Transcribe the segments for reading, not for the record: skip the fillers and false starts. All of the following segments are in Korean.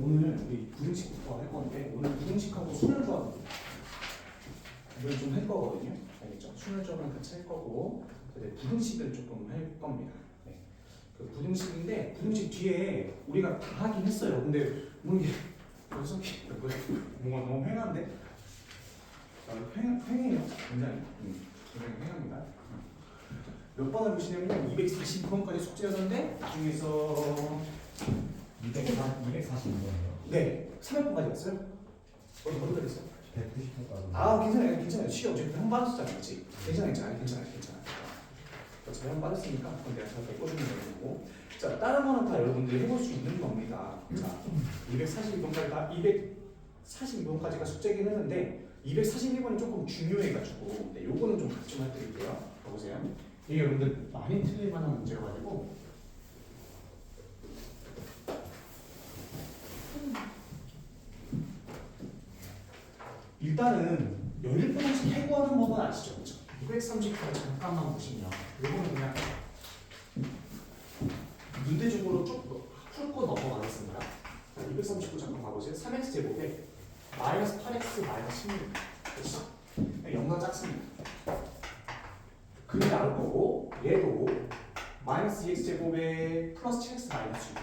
오늘 우리 부등식부터 할 건데 오늘 부등식하고 순환조합 이걸 좀 할 거거든요. 알겠죠? 순환조합은 같이 할 거고 이제 부등식을 조금 할 겁니다. 네. 그 부등식인데 부등식 뒤에 우리가 다 하긴 했어요. 근데 뭐 이게 녀석이 뭔가 너무 횡한데? 횡해요. 굉장히 굉장히 횡합니다. 몇 번을 보시냐면 240번까지 숙제였는데 그중에서 240번이요? 네 300번까지 왔어요. 어디까지 했어요? 190번까지. 아 괜찮아요 괜찮아요. 시간 어차피 한 받았었잖아 그치? 괜찮아요 괜찮아요. 어차피 한 받았으니까 그건 내가 잘 메꿔주면 되는 거고. 자 다른 거는 다 여러분들이 해볼 수 있는 겁니다. 자 242번까지 다 242번까지가 숙제긴 했는데 241번이 조금 중요해가지고 네, 요거는 좀 같이 좀 해드릴게요. 보세요. 이게 여러분들 많이 틀릴 만한 문제여가지고 일단은 연립분식 해고하는 법은 아시죠? 그렇죠? 230까지 잠깐만 보시면 요거는 그냥 문제적으로 쭉 풀고 넘어가겠습니다. 자, 239 잠깐 봐보세요. 3x 제곱에 마이너스 8x 마이너스 16 그렇죠? 영상 작습니다. 그게 나올 거고 얘도 마이너스 2x 제곱에 플러스 7x 마이너스 6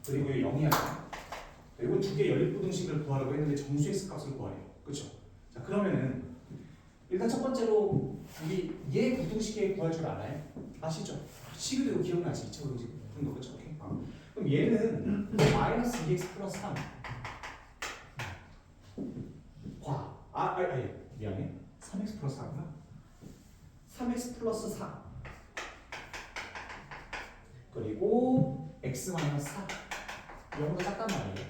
그리고 0이 하나 이건 두 개의 연립부등식을 구하라고 했는데 정수 x 값을 구하래요. 그렇죠? 자 그러면은 일단 첫 번째로 우리 얘 부등식에 구할 줄 알아요? 아시죠? 시그도 기억나지? 2차 부등식 푼 거 그렇죠? 오케이. 그럼 얘는 마이너스 2x 플러스 3 미안해 3x 플러스 4구나 3x 플러스 4 그리고 x 마이너스 4 영어가 작단 말이에요.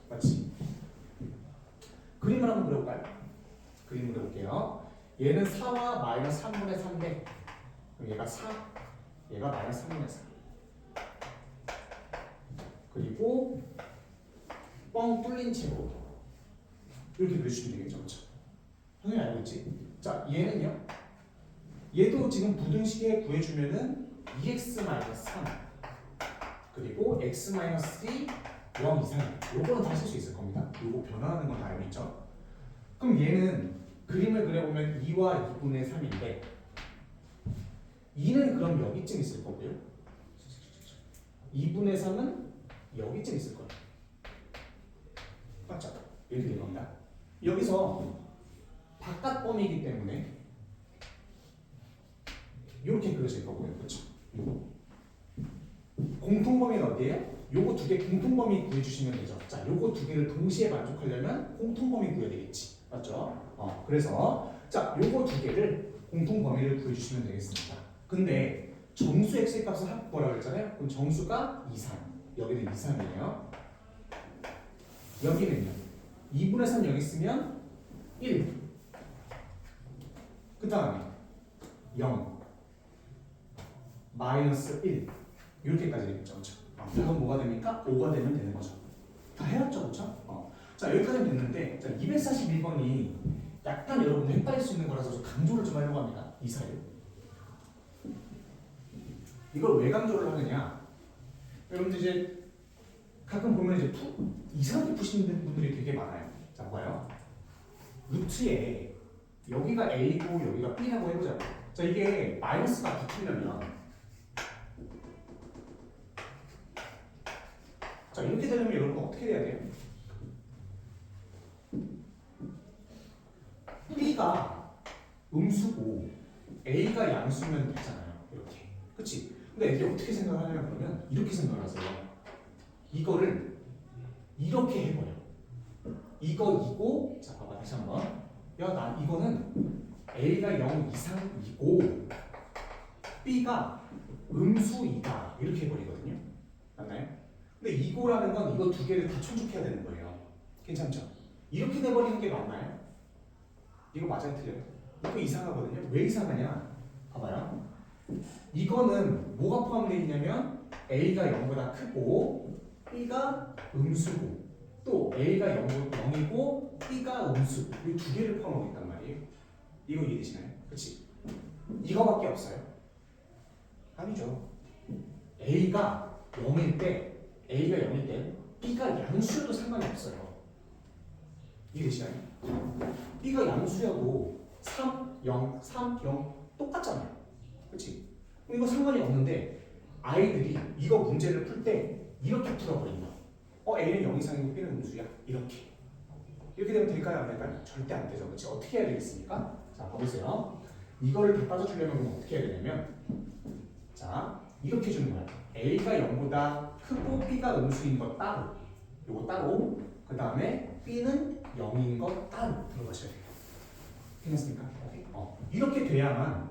맞지? 그림을 한번 그려볼까요? 그림을 그려볼게요. 얘는 4와 마이너스 3분의 3인데 그럼 얘가 4 얘가 마이너스 3분의 4 그리고 뻥 뚫린 채로 이렇게 그려주시면 되겠죠. 그렇죠? 형이 알고 있지? 자 얘는요 얘도 지금 부등식에 구해주면은 2x-3 그리고 x-3 0 이상이에요. 요거는 다 쓸 수 있을 겁니다. 요거 변화하는 건 다 알고 있죠? 그럼 얘는 그림을 그려보면 2와 2분의 3인데 2는 그럼 여기쯤 있을 거고요 2분의 3은 여기쯤 있을 거예요. 맞죠? 이렇게 될 겁니다. 여기서 바깥 범위이기 때문에 이렇게 그려질 거고요. 그렇죠? 공통범위는 어디예요? 요거 두 개 공통범위 구해주시면 되죠. 자, 요거 두 개를 동시에 만족하려면 공통범위 구해야 되겠지. 맞죠? 그래서 자, 요거 두 개를 공통범위를 구해주시면 되겠습니다. 근데 정수 x의 값을 뭐라고 했잖아요? 그럼 정수가 2, 3. 여기는 2, 3이에요. 여기는요. 2분의 3 여기 있으면 1. 그 다음에 0. 마이너스 1. 이렇게까지 되겠죠. 그렇죠? 이건 뭐가 됩니까? 5가 되면 되는 거죠. 다 해놨죠, 그렇죠? 자 여기까지는 됐는데 자, 241번이 약간 여러분 헷갈릴 수 있는 거라서 강조를 좀 하려고 합니다. 이 사이를. 이걸 왜 강조를 하느냐? 여러분들 이제 가끔 보면 이제 이상하게 푸시는 분들이 되게 많아요. 자 봐요. 루트에 여기가 A고 여기가 B라고 해보자고. 자 이게 마이너스가 붙으려면 자 이렇게 되려면 여러분 어떻게 돼야 돼요? B가 음수고 A가 양수면 되잖아요. 이렇게. 그치? 근데 이제 어떻게 생각하냐면 그러면 이렇게 생각하세요. 이거를 이렇게 해버려. 이거 자 봐봐 다시 한번. 야 나 이거는 A가 0 이상이고 B가 음수이다 이렇게 해버리거든요. 맞나요? 근데 이거라는 건 이거 두 개를 다 충족해야 되는 거예요. 괜찮죠? 이렇게 돼버리는 게 맞나요? 이거 맞아요? 틀려요? 이거 이상하거든요. 왜 이상하냐? 봐봐요. 이거는 뭐가 포함되어 있냐면 A가 0보다 크고 B가 음수고 또 A가 0이고 B가 음수 이 두 개를 포함하고 있단 말이에요. 이거 이해되시나요? 그치? 이거밖에 없어요. 아니죠. A가 0일 때 B가 양수여도 상관이 없어요. 이해되시나요? B가 양수여도 3, 0, 3, 0 똑같잖아요. 그렇지? 이거 상관이 없는데 아이들이 이거 문제를 풀 때 이렇게 풀어버린다. A는 0 이상이고 B는 음수야. 이렇게 되면 될까요? 안 될까요? 절대 안 되죠. 그렇지? 어떻게 해야 되겠습니까? 자, 봐보세요. 이거를 다 따져주려면 어떻게 해야 되냐면 자, 이렇게 주는 거야. A가 0보다 크고 B가 음수인 거 따로, 요거 따로, 그 다음에 B는 0인 거 따로 들어가셔야 돼요. 괜찮습니까? 이렇게 돼야만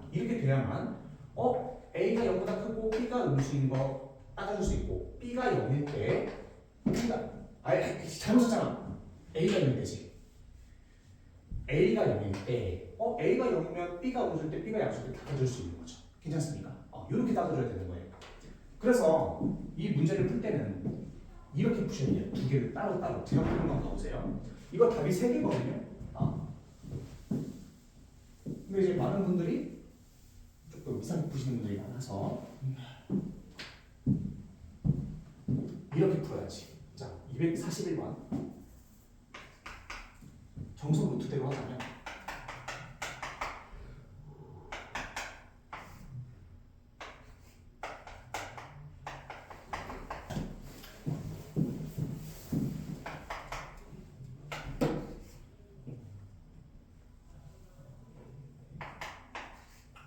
A가 0보다 크고 B가 음수인 거 따져줄 수 있고, B가 0일 때 잘못 썼잖아. A가 0일 때지. A가 0일 때 A가 0이면 B가 음수일 때 B가 양수일 때 따져줄 수 있는 거죠. 괜찮습니까? 이렇게 따져줘야 되는 거예요. 그래서 이 문제를 풀 때는 이렇게 푸셔야 돼요. 두 개를 따로따로. 제가 푸는 건 봐보세요. 이거 답이 3개거든요. 근데 이제 많은 분들이 조금 이상하게 푸시는 분들이 많아서 이렇게 풀어야지. 자, 241번. 정석 루트대로 하자면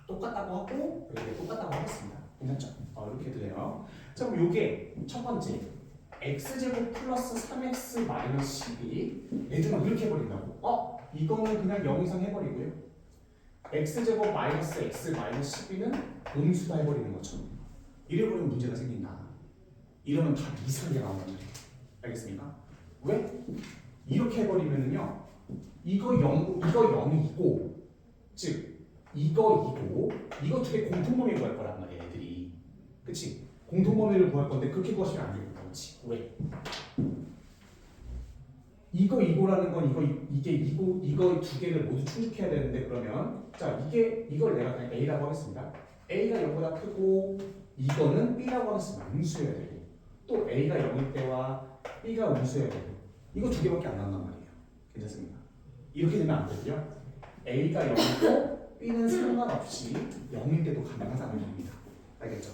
똑같다고 하고 이렇게 똑같다고 하겠습니다. 괜찮죠? 이렇게 돼요. 자, 그럼 요게 첫 번째 x제곱 플러스 3x 마이너스 12 얘들만 이렇게 해버린다고? 이거는 그냥 0 이상 해버리고요. x제곱 마이너스 x 마이너스 12는 음수다 해버리는 거죠. 이래버리면 문제가 생긴다. 이러면 답 이상하게 나온단 말이에요. 알겠습니까? 왜? 이렇게 해버리면은요, 이거 0이고, 즉 이거 두 개 공통범위를 구할 거란 말이야, 애들이. 그치? 공통범위를 구할 건데 그렇게 구하시면 안 되겠다. 그치? 왜? 이거라는 건 이거 두 개를 모두 충족해야 되는데, 그러면 자, 이걸 내가 그냥 A라고 하겠습니다. A가 0보다 크고 이거는 B라고 하겠습니다. 음수여야 되고, 또 A가 0일 때와 B가 음수여야 되고, 이거 두 개밖에 안 나온단 말이에요. 괜찮습니까? 이렇게 되면 안 되죠. A가 0이고 B는 상관없이 0일 때도 가능하다는 겁니다. 알겠죠?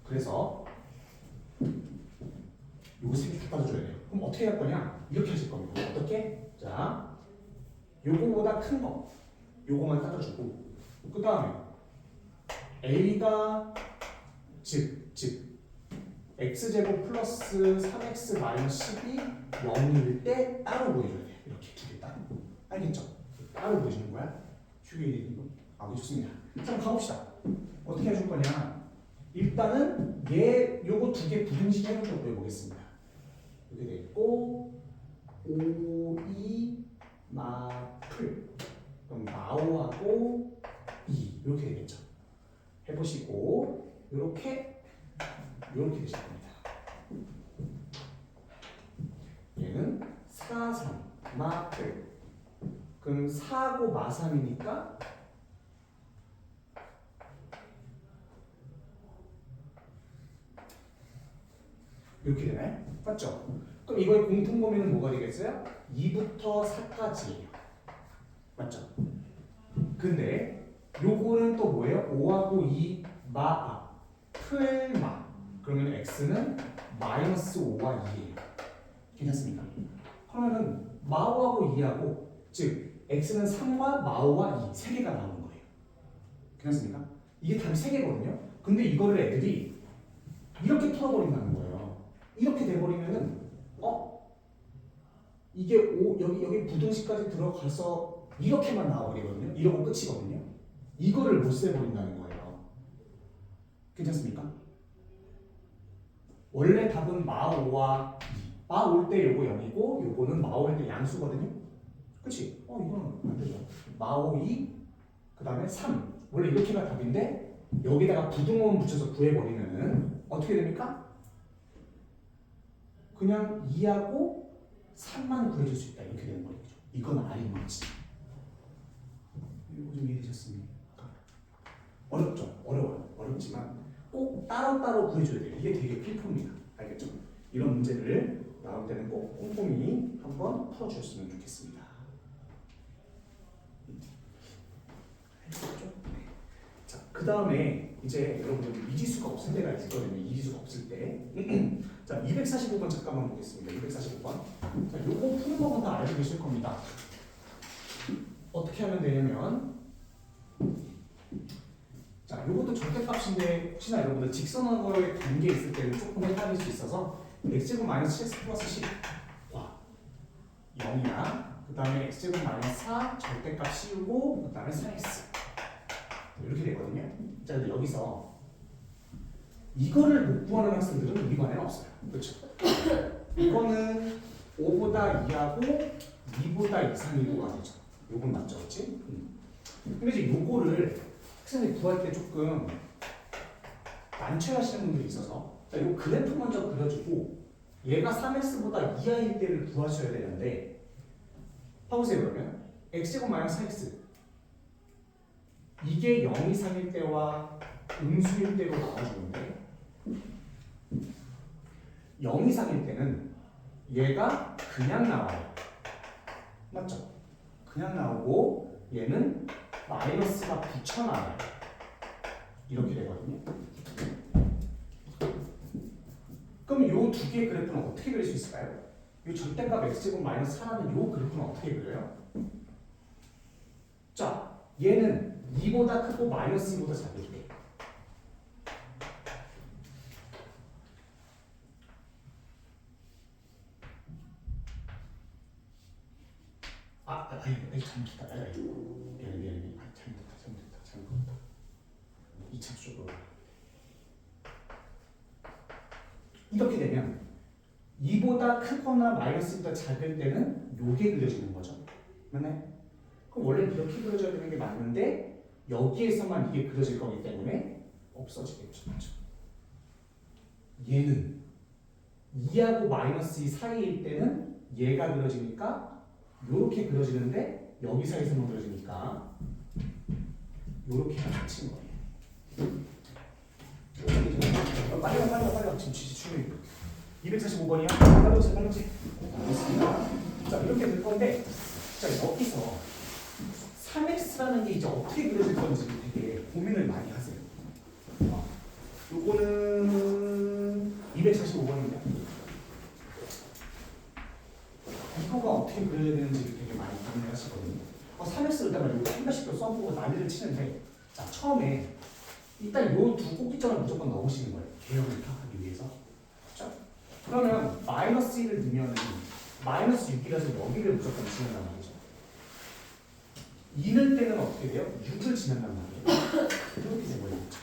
그래서 요거 세 개 다 따져줘야 돼요. 그럼 어떻게 할 거냐? 이렇게 하실 겁니다. 어떻게? 자, 요거보다 큰 거, 요거만 따져주고, 그 다음에 A가 즉 x제곱 플러스 3x 마이너스 12 0일 때 따로 보여줘야 돼요. 이렇게 두 개 따로. 알겠죠? 따로 보여주는 거야. 휴게일이 거. 네, 좋습니다. 자, 그럼 가봅시다. 어떻게 해줄 거냐? 일단은 요거 두 개 부등식 해놓고 보여보겠습니다. 이렇게 돼 있고, 5, 2, 마플. 그럼 마오하고 2 이렇게 되겠죠. 해보시고 이렇게 되실 겁니다. 얘는 4, 3, 마플. 그럼 4고 마3이니까 이렇게 되나요? 맞죠? 그럼 이거의 공통범위는 뭐가 되겠어요? 2부터 4까지예요. 맞죠? 근데 요거는 또 뭐예요? 5하고 2 풀마. 그러면 x는 마이너스 5와 2예요. 괜찮습니까? 그러면은 마오하고 2하고, 즉 x는 3과 마오와 2 세 개가 나오는 거예요. 괜찮습니까? 이게 답이 세 개거든요. 근데 이거를 애들이 이렇게 풀어버린다는 거예요. 이렇게 돼버리면은 이게 여기 부등식까지 들어가서 이렇게만 나와버리거든요. 이러고 끝이거든요. 이거를 못 세버린다는 거예요. 괜찮습니까? 원래 답은 마5와 2. 마5올 때 요거 0이고 요거는 마5올 때 양수거든요. 그치? 이거는 안 되죠. 마5, 2, 그 다음에 3. 원래 이렇게가 답인데 여기다가 부등호흡 붙여서 구해버리면은 어떻게 됩니까? 그냥 2하고 3만 구해줄 수 있다. 이렇게 되는 거죠. 이건 아닌 거지. 이거 좀 이해되셨습니까? 어렵죠? 어려워요. 어렵지만 꼭 따로따로 구해줘야 돼요. 이게 되게 필요합니다. 알겠죠? 이런 문제를 나올 때 때는 꼭 꼼꼼히 한번 풀어주셨으면 좋겠습니다. 자, 그 다음에 이제 여러분들 미지수가 없을 때가 있거든요. 이지수가 없을 때. 자, 245번 잠깐만 보겠습니다. 245번. 자, 요거 푸는 법은 다 알고 계실 겁니다. 어떻게 하면 되냐면, 자, 요것도 절대값인데 혹시나 여러분들 직선하고의 관계 있을 때는 조금 헷갈릴 수 있어서 x제곱 마이너스 x 플러스 10 와, 0이야. 그 다음에 x제곱 마이너스 4 절대값 씌우고 그 다음에 4x 이렇게 되거든요. 자, 근데 여기서 이거를 못 구하는 학생들은 우리 반에는 없어요. 그렇죠? 이거는 5보다 2하고 2보다 이상이고가 되죠. 요건 맞죠, 그렇지? 근데 이제 요거를 학생들이 구할 때 조금 난처하시는 분들이 있어서, 자, 요 그래프 먼저 그려주고 얘가 3x보다 이하일 때를 구하셔야 되는데, 봐보세요. 그러면 x제곱 마이너스 4x 이게 0 이상일 때와 음수일 때로 나와주는데, 0 이상일 때는 얘가 그냥 나와요. 맞죠? 그냥 나오고 얘는 마이너스가 붙여나와요. 이렇게 되거든요. 그럼 이 두 개의 그래프는 어떻게 그릴 수 있을까요? 이 절대값 x제곱 마이너스 4라는 이 그래프는 어떻게 그려요? 자, 얘는 2보다 크고 마이너스 2보다 작을 때. 잘못했다. 미안해. 잘못했다. 2차 쪽으로. 이렇게 되면 2보다 크거나 마이너스 2보다 작을 때는 요게 그려지는 거죠. 맞나요? 그럼 원래 이렇게 그려져야 되는 게 맞는데 여기에서만 이게 그려질 거기 때문에 없어지겠죠. 그렇죠? 얘는 2하고 마이너스 2 사이일 때는 얘가 그려지니까 요렇게 그려지는데 여기 사이에서만 그려지니까 요렇게 갇힌 거예요. 빨리 지금 지금 245번이야. 빨리 오세요. 알겠습니다. 자, 이렇게 될 건데, 자, 여기서 3x라는 게 이제 어떻게 그려질 건지 되게 고민을 많이 하세요. 요거는 245번입니다. 이거가 어떻게 그려야 되는지 되게 많이 고민을 하시거든요. 3x를 다가 이거 한 번씩 더 써보고 난리를 치는데, 자, 처음에 일단 요 두 꼭지점을 무조건 넣으시는 거예요. 개혁을 파악하기 위해서. 그렇죠? 그러면 마이너스 1을 넣으면 마이너스 6이라서 여기를 무조건 지난단 말이죠. 2는 때는 어떻게 돼요? 6을 지난단 말이에요. 이렇게 되버리겠죠.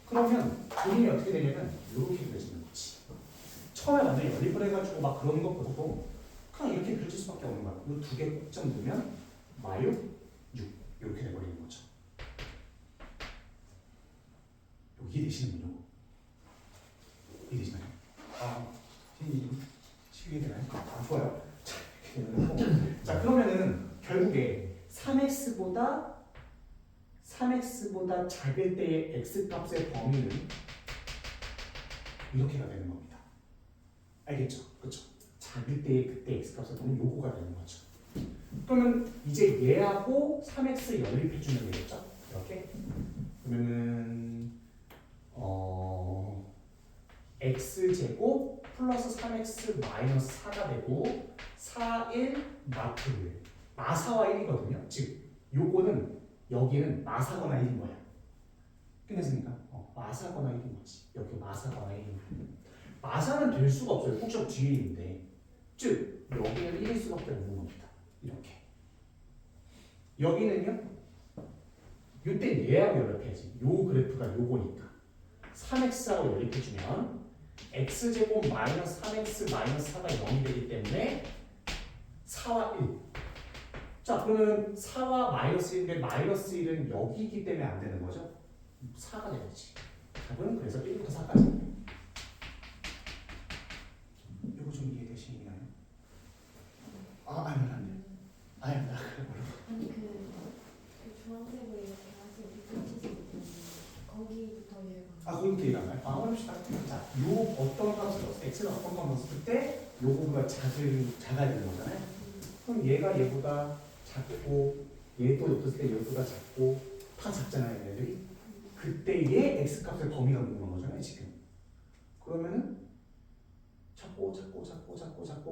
그러면 그림이 어떻게 되냐면 이렇게 그려지는 거지. 처음에 완전히 연립을 해가지고 막 그러는 것보다도 그냥 이렇게 그려질 수밖에 없는 거야. 이 두 개 꼭점 넣으면 마유 6 이렇게 돼버리는 거죠. 이해되시는군요. 이해되시나요? 이해되나요? 좋아요. 자, 그러면은 결국에 3x보다 작을 때의 x값의 범위는 이렇게가 되는 겁니다. 알겠죠? 그렇죠? 작을 때의 그때 x값의 범위는 요거가 되는 거죠. 그러면 이제 얘하고 3x 연립해 주면 되겠죠? 이렇게. 그러면은 x제곱 플러스 3x 마이너스 4가 되고 4, 1, 마트 1 마사와 1이거든요. 즉 요거는 여기는 마사거나 1인 거야. 끝냈습니까? 마사거나 1인 거지. 여기 마사거나 1인 거야. 마사는 될 수가 없어요. 꼭점 뒤에 있는데. 즉 여기는 1일 수밖에 없는 겁니다. 이렇게. 여기는요. 이때 얘하고 연락해야지. 요 그래프가 요거니까. 3x하고 연립해주면 x제곱 마이너스 3x 마이너스 4가 0이 되기 때문에 4와 1. 자, 그러면 4와 마이너스 1인데 마이너스 1은 여기이기 때문에 안 되는 거죠? 4가 되겠지. 답은 그래서 1부터 4까지. 이거 좀 이해되시나요? 아니 안 돼. 아니 그 주황색으로 이렇게 하신 뒷붙이신 부분 거기부터 이해가 거기부터 이해가나요? 어렵시다. 자, 요 어떤 값을 넣었을 때 x가 어떤 값을 넣었을 때 요거보다 작아야 되는 거잖아요. 그럼 얘가 얘보다 작고 얘도 높였을 때 얘보다 작고 다 작잖아요, 얘네들이. 그때 얘 x 값의 범위가 궁금한 거잖아요, 지금. 그러면은 자꾸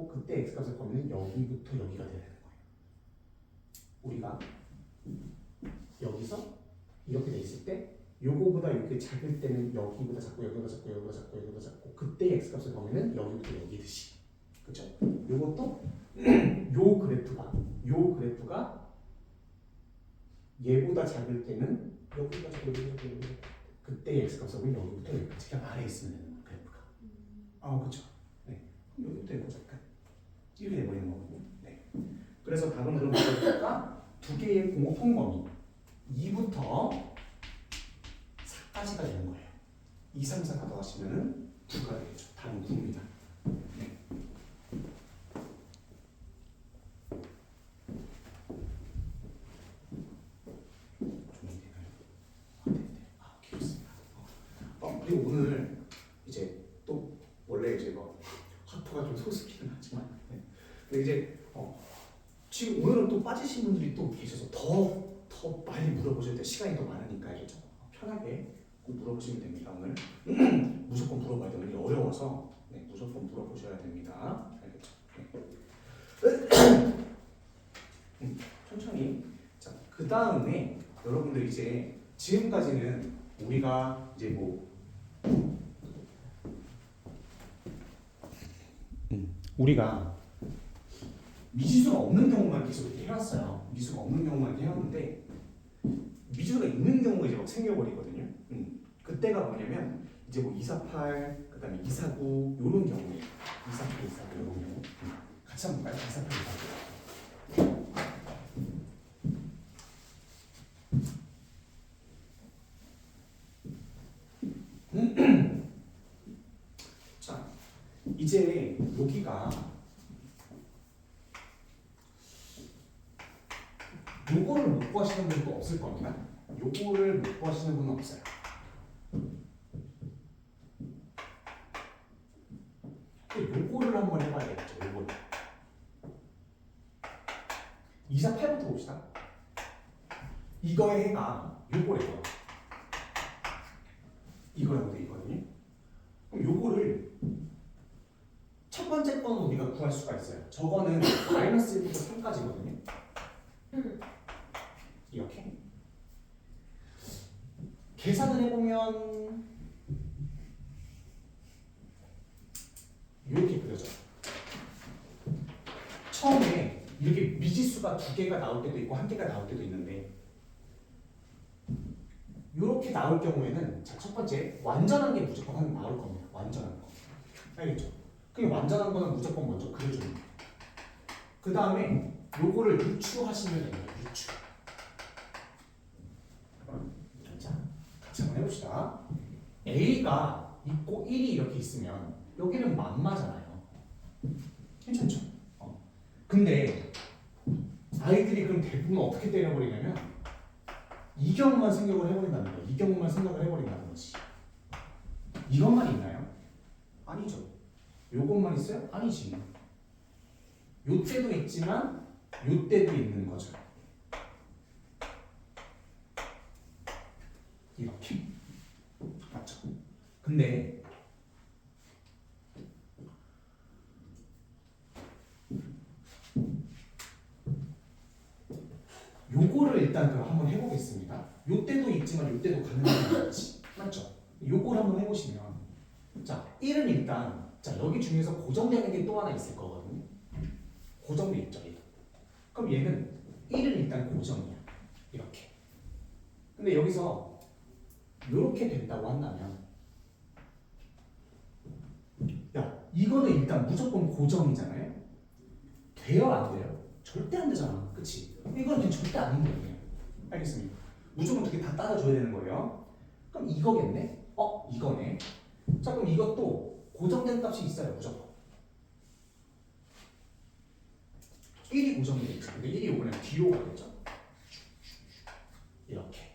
그때 x 값의 범위는 여기부터 여기가 돼야 되는 거예요. 우리가 여기서 이렇게 돼 있을 때 요거보다 이렇게 작을 때는 여기보다 작고 그때 x 값의 범위는 여기부터 여기듯이. 그렇죠? 요것도 요 그래프가 얘보다 작을 때는 여기보다 작고 그때 x 값의 범위는 여기부터 여기까지 그냥 아래에 있으면 되는 거예요, 그래프가. 그렇죠. 네. 여기부터 여기까지 이렇게 돼버리는 거거든요. 네. 그래서 답은 그럼 뭐가 두 개의 공통 범위 2부터 4까지가 되는 거예요. 2, 3, 4 다 더하시면은 9가 되겠죠. 답은 9입니다. 네. 준비되나요? 네. 오케이, 좋습니다. 그리고 오늘 이제 또 원래 이제 뭐 화투가 좀 소수기는 하지만 근데 이제 지금 오늘은 또 빠지신 분들이 또 계셔서 더 많이 물어보셔야 돼요. 시간이 더 많으니까 이제 좀 편하게 꼭 물어보시면 됩니다. 오늘 무조건 물어봐야 돼요. 오늘 어려워서 무조건 물어보셔야 됩니다. 알겠죠? 네. 천천히. 자, 그 다음에 여러분들 이제 지금까지는 우리가 이제 뭐 우리가 미지수가 없는 경우만 계속 이렇게 해왔어요. 미지수가 없는 경우만 이렇게 해왔는데 미지수가 있는 경우가 이제 막 생겨버리거든요. 그때가 뭐냐면 이제 뭐 248, 그다음에 249 이런 경우에 248, 249 이런 경우 같이 한번 볼까요? 248, 249 자, 이제 여기가 요거를 못 구하시는 분도 없을 겁니다. 요거를 못 구하시는 분은 없어요. 요거를 한번 해봐야겠죠. 요거를 248부터 봅시다. 이거의 해가 요거래요. 이거라고 돼 있거든요. 그럼 요거를 첫 번째 거는 우리가 구할 수가 있어요. 저거는 마이너스 1부터 3까지거든요. 이렇게 계산을 해보면 이렇게 그려져. 처음에 이렇게 미지수가 두 개가 나올 때도 있고 한 개가 나올 때도 있는데 이렇게 나올 경우에는 자, 첫 번째 완전한 게 무조건 한 나올 겁니다. 완전한 거. 알겠죠? 그게 완전한 거는 무조건 먼저 그려주는 거예요. 그 다음에 요거를 유추하시면 됩니다. 유추. 자, 같이 한번 해봅시다. A가 있고 1이 이렇게 있으면 여기는 만마잖아요. 괜찮죠? 근데 아이들이 그럼 대부분 어떻게 때려버리냐면 이 경우만 생각을 해버린다는 거예요. 이 경우만 생각을 해버린다는 거지. 이것만 있나요? 아니죠. 요것만 있어요? 아니지. 요때도 있지만 요때도 있는 거죠. 이렇게. 맞죠? 근데 요거를 일단 그럼 한번 해보겠습니다. 요때도 있지만 요때도 가능한 거지. 맞죠? 요걸 한번 해보시면 자 1은 일단 자 여기 중에서 고정되는 게 또 하나 있을 거거든요. 고정돼 있죠. 그럼 얘는 1은 일단 고정이야. 이렇게. 근데 여기서 이렇게 된다고 한다면 야 이거는 일단 무조건 고정이잖아요. 돼요 안 돼요? 절대 안 되잖아. 그치? 이건 그냥 절대 아닌 거예요. 알겠습니까? 무조건 두 개 다 따라줘야 되는 거예요. 그럼 이거겠네? 이거네. 자 그럼 이것도 고정된 값이 있어요. 무조건 1이 고정이 되죠. 근데 1이 이번에 뒤로 가겠죠. 이렇게.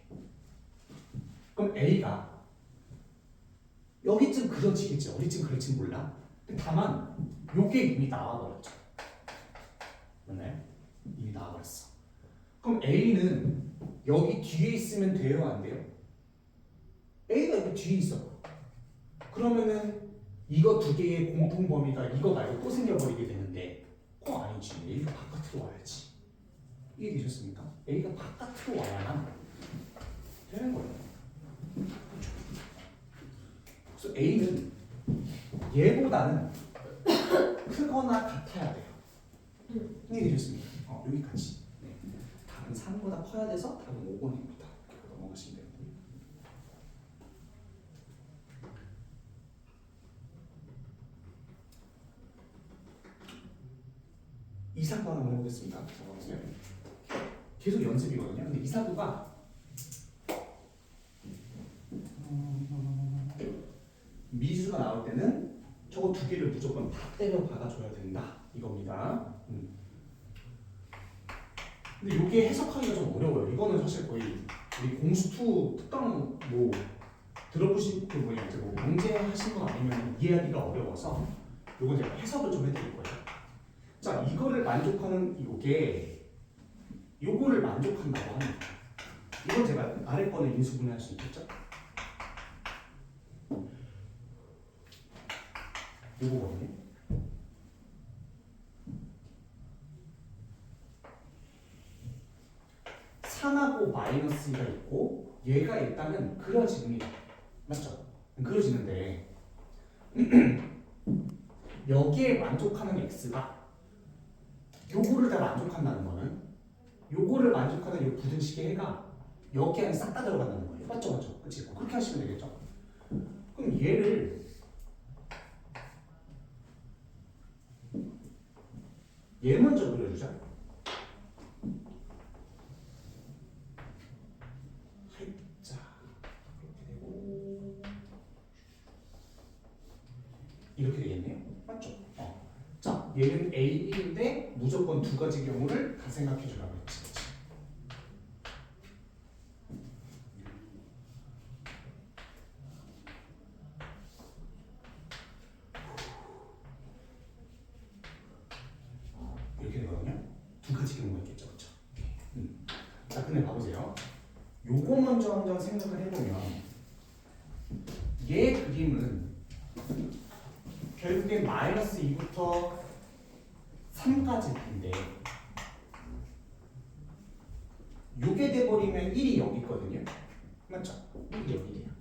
그럼 A가 여기쯤 그려지겠지. 어디쯤 그릴지 몰라. 근데 다만 요게 이미 나와버렸죠. 맞나요? 이미 나와버렸어. 그럼 A는 여기 뒤에 있으면 돼요? 안 돼요? A가 여기 뒤에 있어. 그러면은 이거 두 개의 공통 범위가 이거 말고 또 생겨버리게 되는데 아니지. A가 바깥으로 와야지. 이해되셨습니까? A가 바깥으로 와야만 되는 거예요. 그렇죠? 그래서 A는 얘보다는 크거나 같아야 돼요. 이해되셨습니까? 여기까지. 네. 답은 3보다 커야 돼서 답은 5번입니다. 넘어가시면 됩니다. 이사부 한번 해보겠습니다. 잠깐만요. 계속 연습이거든요. 근데 이사부가 미수가 나올 때는 저거 두 개를 무조건 다 때려 박아줘야 된다. 이겁니다. 근데 이게 해석하기가 좀 어려워요. 이거는 사실 거의 우리 공수2 특강 뭐 들어보신 그 뭐냐 이제 뭐 경제하신 거 아니면 이해하기가 어려워서 이건 제가 해석을 좀 해드릴 거예요. 자, 이거를 만족하는 요거를 만족한다고 합니다. 이건 제가 아래 거는 인수분해할 수 있겠죠? 요거거든요. (3하고) (-2가) 있고 얘가 일단은 그려집니다. 맞죠? 그려지는데 여기에 만족하는 x가 요거를 다 만족한다는 거는 요거를 만족하는 요 부등식의 해가 여기 안에 싹 다 들어간다는 거예요. 맞죠? 맞죠? 그치? 그렇게 하시면 되겠죠? 그럼 얘를 얘 먼저 그려주자. 자, 이렇게 되고 이렇게 되겠네요. 맞죠? 자, 얘는 A인데 무조건 두 가지 경우를 다 생각해 주라고 했지. 이렇게 되거든요. 두 가지 경우가 있겠죠. 그렇죠? 자, 근데 봐보세요. 요거 먼저 한번 생각을 해보면 얘 그림은 결국엔 -2부터 3까지인데 요게 돼버리면 1이 여기 있거든요. 맞죠? 이게 여기 돼요.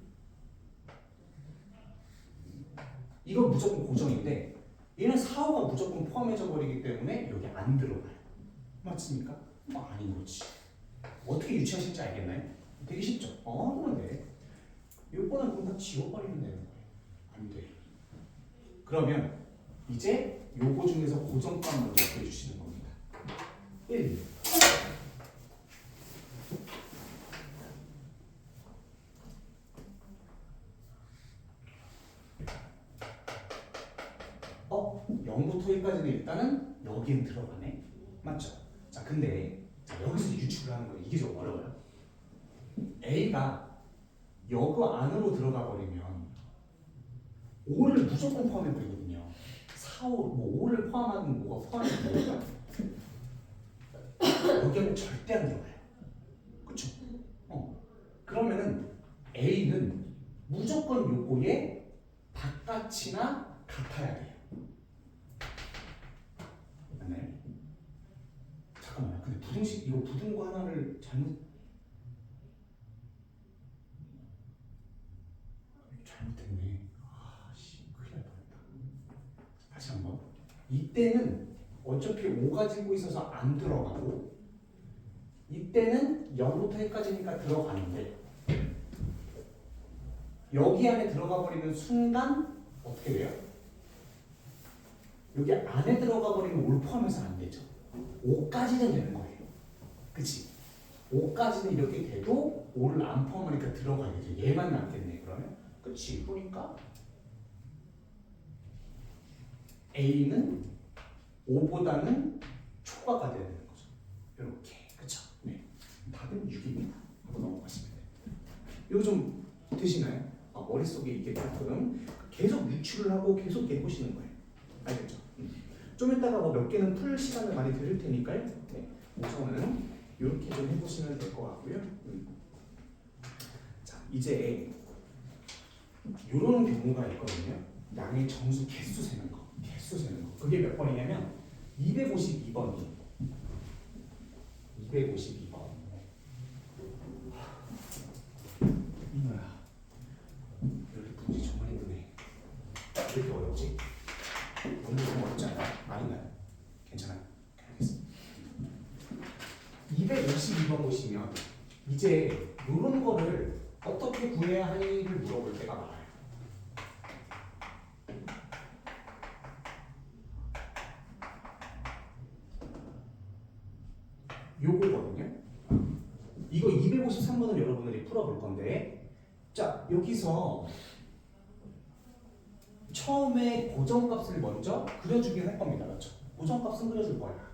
이거 무조건 고정인데 얘는 4, 5가 무조건 포함해져 버리기 때문에 여기 안 들어가요. 맞습니까? 아닌 거지. 어떻게 유치하실지 알겠나요? 되게 쉽죠? 그런데 요거는 그럼 다 지워버리면 되는 거예요. 안 돼. 그러면 이제 요거 중에서 고정값 먼저 구해주시는 겁니다. 1. 어? 0부터 1까지는 일단은 여긴 들어가네. 맞죠? 자, 근데 여기서 유추를 하는 거예요. 이게 좀 어려워요. A가 여그 안으로 들어가 버리면 5를 무조건 포함해 버리거든요. 4, 5, 뭐 5를 포함하는 뭐가 포함해 버리니까 여기는 절대 안 들어가요. 그쵸? 그러면은 A는 무조건 요거에 바깥이나 같아야 돼요. 맞나요? 잠깐만요. 근데 부등식 이거 부등고 하나를 잘못했네. 큰일 날 뻔했다. 다시 한번. 이때는 어차피 5 가지고 있어서 안 들어가고 이때는 0부터 1까지니까 들어가는데 여기 안에 들어가 버리는 순간 어떻게 돼요? 여기 안에 들어가 버리면 5를 포함해서 안 되죠. 5까지는 되는 거예요. 그치? 5까지는 이렇게 돼도 5를 안 포함하니까 들어가야죠. 얘만 남겠네. 그러면 그치? 그러니까 A는 5보다는 초과가 되는 거죠. 이렇게. 그쵸? 네. 답은 6입니다. 하고 넘어가시면 돼요. 이거 좀 되시나요? 머릿속에 있게끔 계속 유추를 하고 계속 이렇게 해보시는 거예요. 알겠죠? 좀 이따가 뭐 몇 개는 풀 시간을 많이 드릴 테니까요. 네, 우선은 이렇게 좀 해보시면 될 것 같고요. 자, 이제 이런 경우가 있거든요. 양의 정수 개수 세는 거, 개수 세는 거. 그게 몇 번이냐면 252번이에요. 252번. 이거야. 이렇게 분지 정말 힘드네. 왜 이렇게 어렵지? 너무 좀 어렵지 않아요? 아닌가요? 괜찮아요? 알겠습니다. 252번 보시면 이제 이런 거를 어떻게 구해야 할지를 물어볼 때가 많아요. 요거거든요. 이거 253번을 여러분들이 풀어볼 건데, 자 여기서 처음에 고정값을 먼저 그려주긴 할 겁니다. 그렇죠? 고정값은 그려줄 거야.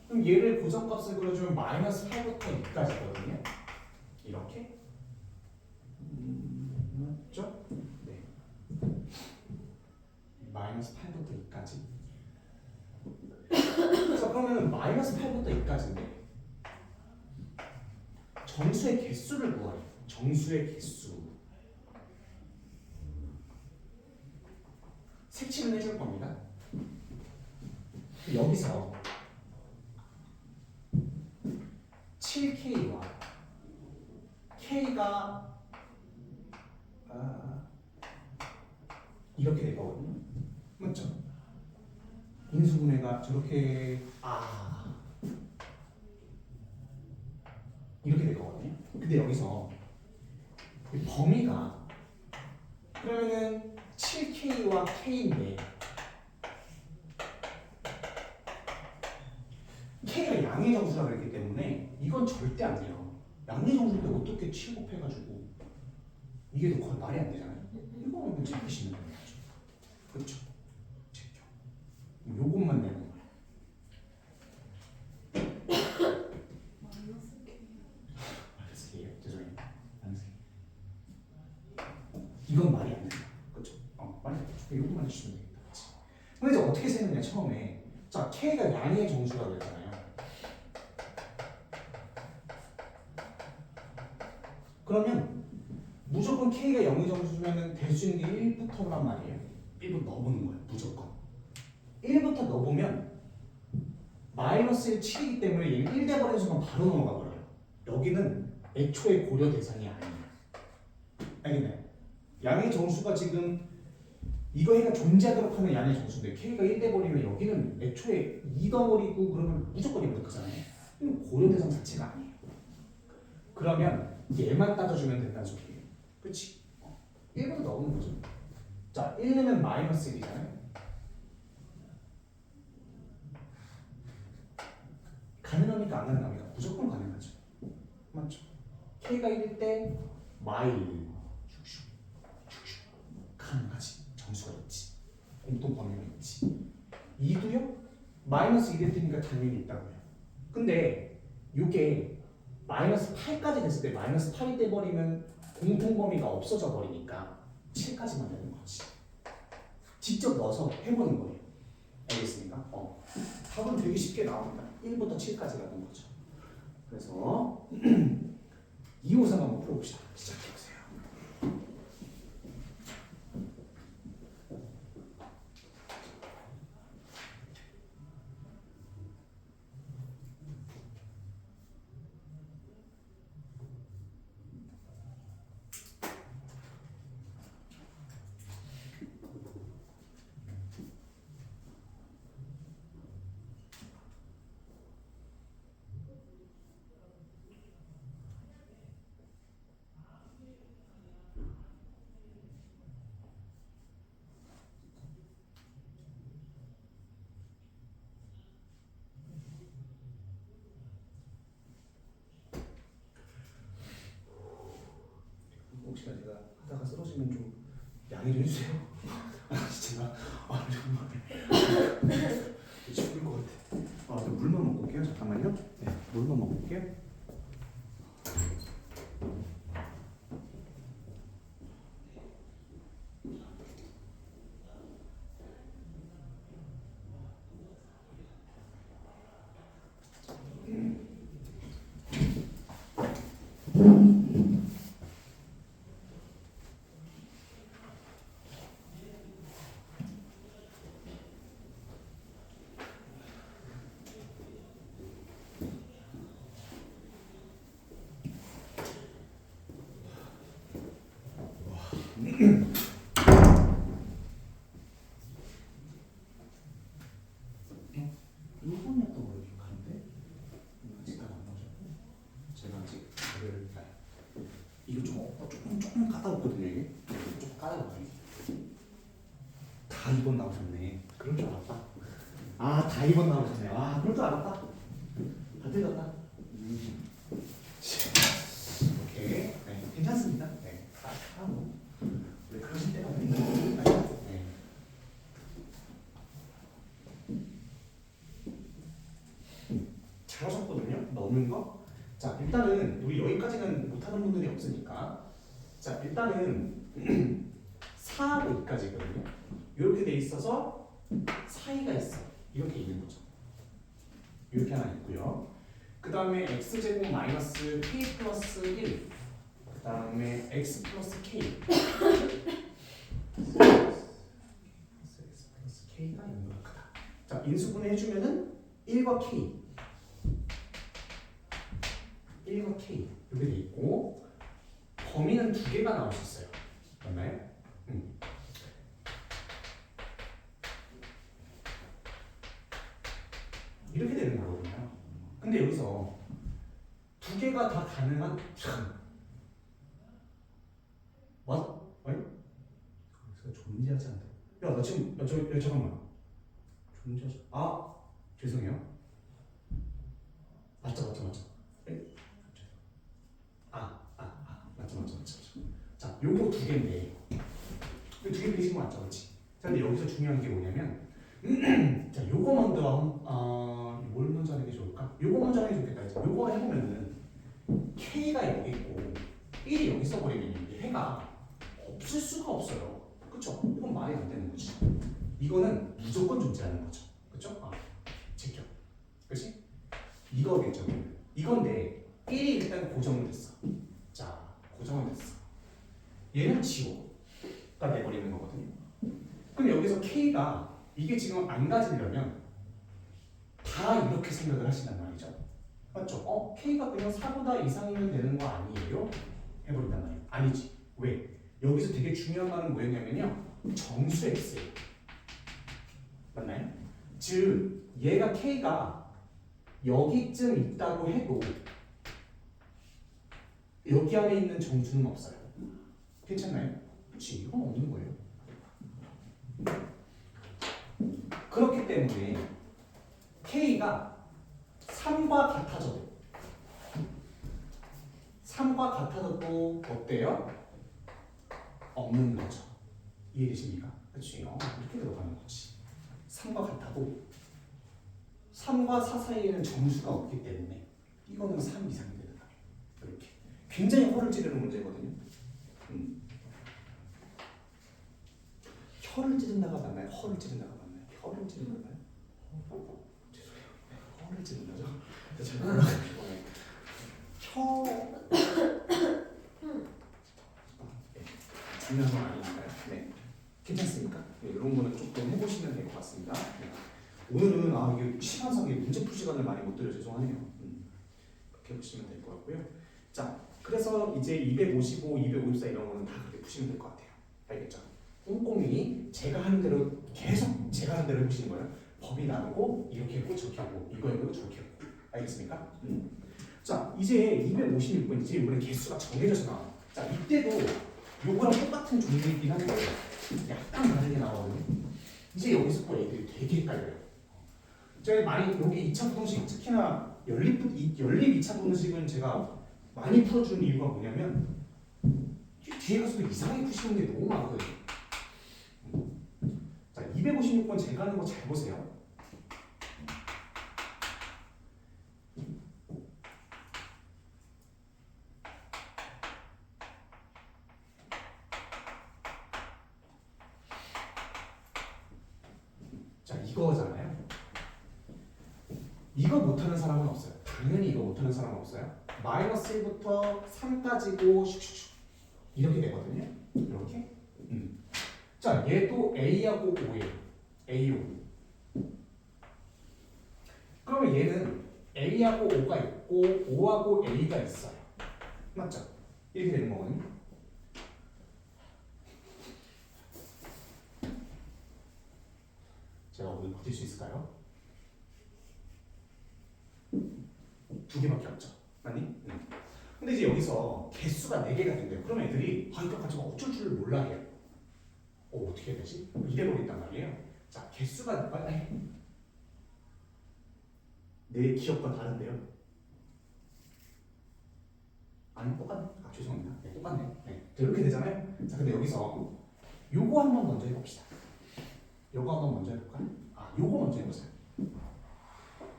그럼 얘를 고정값을 그려주면 마이너스 8부터 2까지거든요. 이렇게. 맞죠? 네. 마이너스 8부터 2까지. 자 그러면 마이너스 8부터 2까지인데 정수의 개수를 구하래요. 정수의 개수. 색칠을 해줄 겁니다. 여기서 7K와 K가 이렇게 될 거거든요. 맞죠? 인수분해가 저렇게 이렇게 될 거거든요. 근데 여기서 이 범위가 그러면은 7K와 K인데 K가 양의 정수라 그랬기 때문에 이건 절대 안 돼요. 양의 정수인데 어떻게 7 곱해가지고 이게 더 거의 말이 안 되잖아요. 이거는 그냥 제끼시면 되는 거죠. 그렇죠? 제껴. 요것만 내는 거예요. 마이너스 K. 마이너스 K예요? 죄송해요. 마이너스 K. 이건 말이 안 된다. 그렇죠? 말이 안 되죠. 요것만 해주시면 되겠다. 그렇지? 근데 이제 어떻게 세느냐 처음에 자 K가 양의 정수라 그랬잖아요. 그러면 무조건 K가 0의 정수면 될 수 있는 게 1부터란 말이에요. 1부터 넣어보는 거예요. 무조건. 1부터 넣어보면 마이너스 1, 7이기 때문에 얘는 1 돼버리는 순간 바로 넘어가 버려요. 여기는 애초에 고려 대상이 아니에요. 알겠나요? 양의 정수가 지금 이거 얘가 존재하도록 하는 양의 정수인데 K가 1 돼버리면 여기는 애초에 2덩어리고 그러면 무조건 1부터 크잖아요. 이건 고려 대상 자체가 아니에요. 그러면 얘만 따져주면 된다는 소리예요. 그렇지? 1부터 넣는 거죠. 자, 1은 마이너스 1이잖아요. 가능합니까? 안 가능합니까? 무조건 가능하죠. 맞죠? K가 1일 때 마일 슉슉 가능하지. 정수가 있지. 공통 범위가 있지. 2도요? 마이너스 1일 테니까 당연히 있다고요. 근데 이게 마이너스 8까지 됐을 때 마이너스 8이 돼버리면 공통 범위가 없어져 버리니까 7까지만 되는 거지. 직접 넣어서 해보는 거예요. 알겠습니까? 답은 되게 쉽게 나옵니다. 1부터 7까지 가는 거죠. 그래서 2호선 한번 풀어봅시다. 시작해보세요. 혹시나 제가 하다가 쓰러지면 좀 양해 좀 해주세요. 진짜 정말 죽을 것 같아. 물만 먹고 올게요. 잠깐만요. 네, 물만 먹고 올게요. 일본이었던 걸로 기억하는데 아직 다안 나오셨고 제가 아직 이거를 이거 조금 까다롭거든요. 이게 조금 까다롭거든요. 다 2번 나오셨네. 그럴 줄 알았다. 아, 다 2번 나오셨네요. 아, 그럴 줄 알았다. 다 틀렸다. 오케이. 네, 괜찮습니다. 네, 하고 왜 그러실 때가 있나요? 네. 잘하셨거든요. 넣는 거. 자, 일단은 우리 여기까지는 못하는 분들이 없으니까. 자, 일단은 4하고 2까지거든요. 이렇게 돼 있어서 사이가 있어. 이렇게 있는 거죠. 이렇게 하나 있고요. 그 다음에 x제곱 마이너스 k 플러스 1. 그 다음에 x 플러스 k. x 플러스 k가 0보다 크다. 자, 인수분해 해주면은 1과 k. 1과 k 이렇게 돼 있고 범위는 2개가 나올 수 있어요. 맞나요? 이렇게 되는 거거든요. 근데 여기서 2개가 다 가능한 맞? 아니? 그래서 존재하지 않다. 야, 나 지금 잠깐만. 존재하지. 아, 죄송해요. 맞죠. 맞죠. 자, 요거 2개인데, 2개 빼신 거 맞죠, 그렇지? 자, 근데 여기서 중요한 게 뭐냐면, 자, 요거 먼저, 뭘 먼저 하는 게 좋을까? 요거 먼저 하는 게 좋겠다. 이제 요거 해보면은 K가 여기 있고 1이 여기 써버리면 이게 해가 없을 수가 없어요. 그쵸? 이건 말이 안 되는 거지. 이거는 무조건 존재하는 거죠. 그쵸? 아, 제껴. 그치? 이거겠죠. 이건데 1이 일단 고정은 됐어. 자, 고정은 됐어. 얘는 지워가 돼버리는 거거든요. 그럼 여기서 K가 이게 지금 안 가지려면 다 이렇게 생각을 하신단 말이죠. 맞죠? K가 그냥 4보다 이상이면 되는 거 아니에요? 해버린단 말이에요. 아니지. 왜? 여기서 되게 중요한 말은 뭐였냐면요. 정수 X예요. 맞나요? 즉 얘가 K가 여기쯤 있다고 해도 여기 안에 있는 정수는 없어요. 괜찮나요? 그렇지. 이건 없는 거예요. 그렇기 때문에 K가 3과 같아져도 3과 같아져도 어때요? 없는 거죠. 이해되십니까? 그렇지. 이렇게 들어가는 거지. 3과 같아도 3과 4 사이에는 정수가 없기 때문에 이거는 3 이상이 된다. 이렇게 굉장히 허를 찌르는 문제거든요. 혀를 찌른다가 맞나요? 허를 찌른다가 맞나요? 혀를 찌른다가요? 죄송해요. 허를 찌른다죠? 제가 혀 중요한 건 아니니까요. 네, 괜찮습니까? 네, 이런 거는 조금 해보시면 될 것 같습니다. 네. 오늘은 이게 시간상에 문제 풀 시간을 많이 못 드려 죄송하네요. 그렇게 보시면 될 것 같고요. 자, 그래서 이제 255, 254 이런 거는 다 그렇게 푸시면 될 것 같아요. 알겠죠? 꼼꼼히 제가 하는 대로 계속 제가 하는 대로 해보시는 거예요. 범위 나누고 이렇게 했고 저렇게 하고 이거 했고 저렇게 했고. 알겠습니까? 자, 이제 256번 이제 이번에 개수가 정해져서 나와요. 자, 이때도 요거랑 똑같은 종류이긴 한데 약간 다르게 나오거든요. 이제 여기서 또 애들이 되게 헷갈려요. 제가 많이 여기 2차 부동식 특히나 연립 2차 부동식은 제가 많이 풀어주는 이유가 뭐냐면 뒤에 가서도 이상하게 푸시는 게 너무 많거든요. 자, 256번 제가 하는 거 잘 보세요. 자, 이거잖아요. 이거 못하는 사람은 없어요. 당연히 이거 못하는 사람은 없어요. 마이너스 1부터 3까지고 슉슉슉 이렇게 되거든요. 이렇게. 자, 얘도 A하고 O예요. A, O. 그러면 얘는 A하고 O가 있고 O하고 A가 있어요. 맞죠? 이렇게 되는 거거든요. 제가 오늘 버틸 수 있을까요? 두 개밖에 없죠. 맞니? 근데 이제 여기서 개수가 4개가 된대요. 그럼 애들이 이거 가지고 어쩔 줄 몰라 해요. 어떻게 해야 되지? 이래버린단 말이에요. 자, 개수가 내 기억과 다른데요. 아니 똑같네. 아 죄송합니다. 네, 똑같네. 네, 이렇게 되잖아요. 자, 근데 여기서 요거 한번 먼저 해봅시다. 요거 한번 먼저 해볼까요? 요거 먼저 해보세요.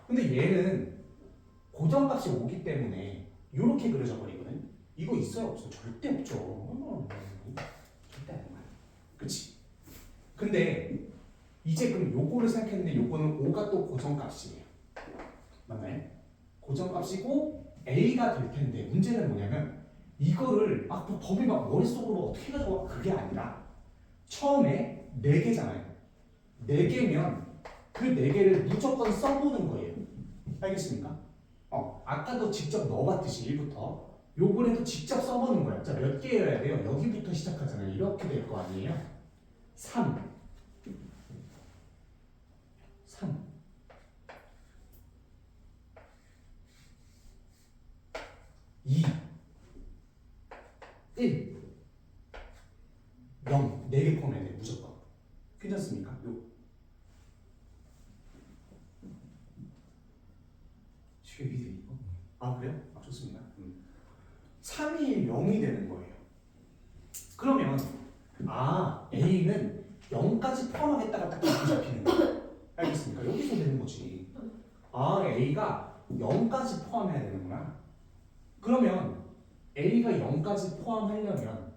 근데 얘는 고정값이 오기 때문에 이렇게 그려져 버리거든. 이거 있어요 없어요? 절대 없죠. 절대 안 해요. 그렇지? 근데 이제 그럼 요거를 생각했는데 요거는 5가 또 고정값이에요. 맞나요? 고정값이고 A가 될 텐데 문제는 뭐냐면 이거를 막 법이 막 머릿속으로 어떻게 해가지고 그게 아니라 처음에 4개잖아요. 4개면 그 4개를 무조건 써보는 거예요. 알겠습니까? 아까도 직접 넣어봤듯이 1부터 요번에도 직접 써보는 거야. 자, 몇 개여야 돼요? 여기부터 시작하잖아요. 이렇게 될 거 아니에요? 3 2 1 0 4개 포함해야 돼 무조건. 괜찮습니까? 쉽게 이해돼요? 그래요? 좋습니다. 3이 0이 되는 거예요. 그러면 A는 0까지 포함하겠다가 딱 이렇게 잡히는 거예요. 알겠습니까? 여기서 되는 거지. A가 0까지 포함해야 되는구나. 그러면 A가 0까지 포함하려면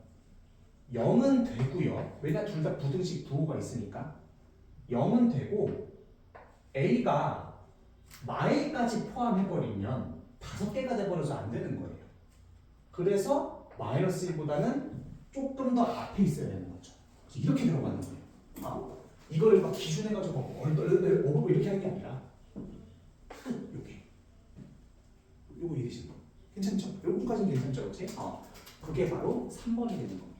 0은 되고요. 왜냐 둘 다 부등식 부호가 있으니까 0은 되고 A가 마일까지 포함해버리면 5개가 돼버려서 안 되는 거예요. 그래서 마이너스 1보다는 조금 더 앞에 있어야 되는 거죠. 이렇게 들어가는 거예요. 이거를 막 기준해가지고 얼떨 이렇게 하는 게 아니라 요거 이해되시는 거? 괜찮죠? 요거까지는 괜찮죠? 그치? 그게 바로 3번이 되는 겁니다.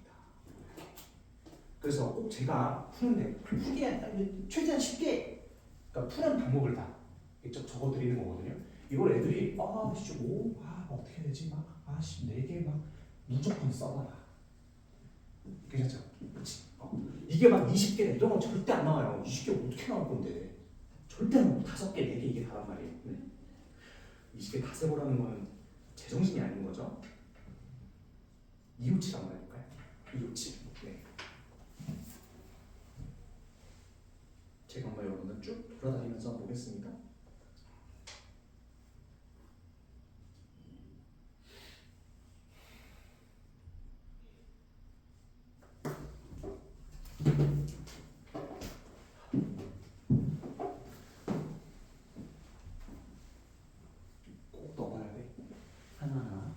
그래서 꼭 제가 푸는데 풀게 최대한 쉽게 그러니까 푸는 방법을 다 적어드리는 거거든요. 이걸 애들이 어떻게 해야 되지? 4개 막 무조건 써봐라. 괜찮죠? 그렇지? 이게 막 20개 이런 건 절대 안 나와요. 20개 어떻게 나올 건데? 절대 안 나와요. 5개, 4개 이게 다란 말이에요. 20개 다 세보라는 건 제정신이 아닌 거죠. 이웃집 한번 해볼까요? 이웃집. 네. 제가 한번 여러분들 쭉 돌아다니면서 보겠습니다. 꼭 넣어봐야 돼. 하나하나.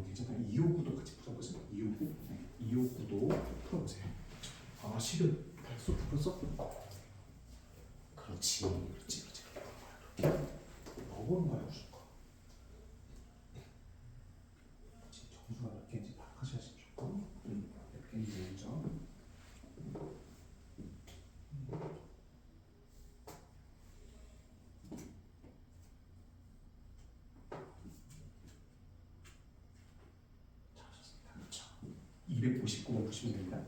괜찮아요. 259도 같이 풀어보세요. 259. 네. 259도 풀어보세요. 시드 벌써 풀었어? 그렇지. 그렇게 넣어보는 거야 무조건. 점수가 몇 개인지 파악하셔야지 무조건. 몇 개인지 먼저. 보시면 됩니다.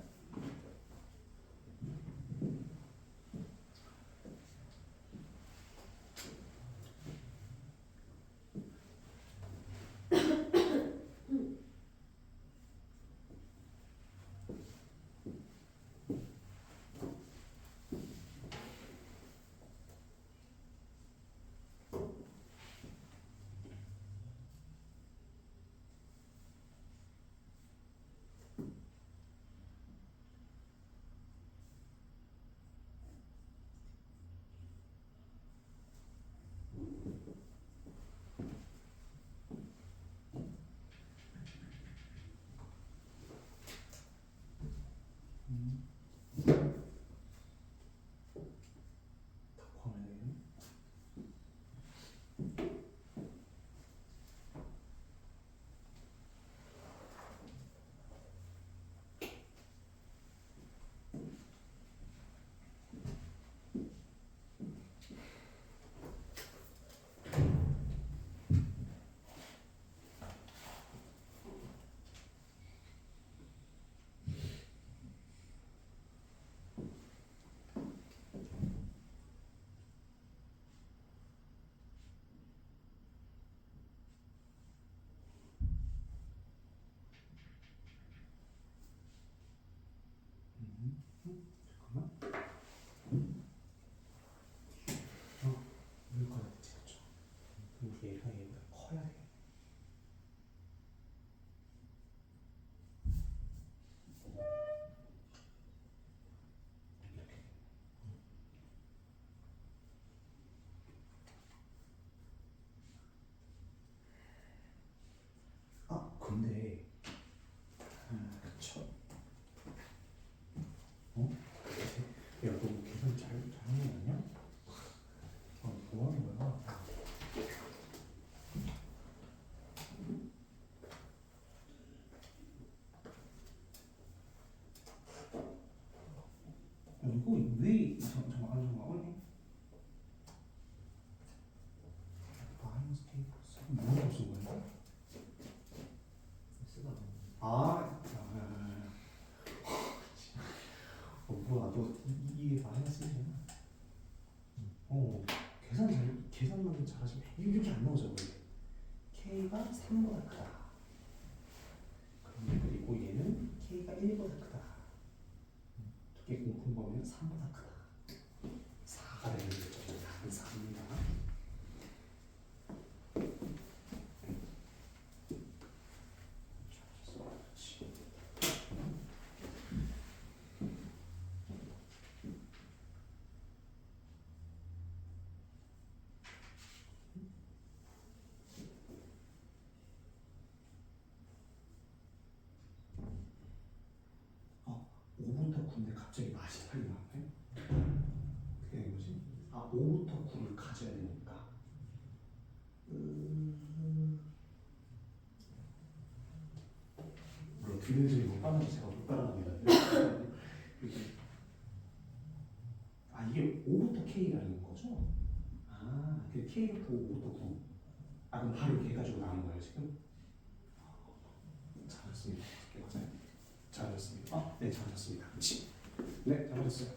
화면에는 잠깐만. 물거나 되죠. 그럼 얘가 얘보다 커야 돼. 이렇게. 아 근데 그쵸. 어? 야, 너 계산 잘하는 거 아니야? 뭐 하는 거야? 이거 왜 잠깐만 마이너스 K 플러스 뭐라고 쓴 거야? 뭐야 너 이게 마이너스 1이잖아. 계산만 잘하시면 이렇게 안 나오죠 원래. K가 3보다 크다. 그리고 얘는 K가 1보다 크다. 두 개 공통범위는 3보다 크다. 4가 되는 거죠. 답은 4입니다. 그렇지. 어, 5부터 9인데 갑자기 48이 나왔네. 어떻게 된 거지? 아, 5부터 9를 가져야 되니까. 물론 듣는 소리 못 따라서 제가 못 따라갑니다. 아, 이게 5부터 K라는 거죠? 아, 그 K부터 5부터 9. 아, 그럼 바로 이렇게 해가지고 나온 거예요, 지금? 잘하셨습니다. 맞아요. 잘하셨습니다. 아, 네, 잘하셨습니다. 그렇지? 네, 잘하셨어요.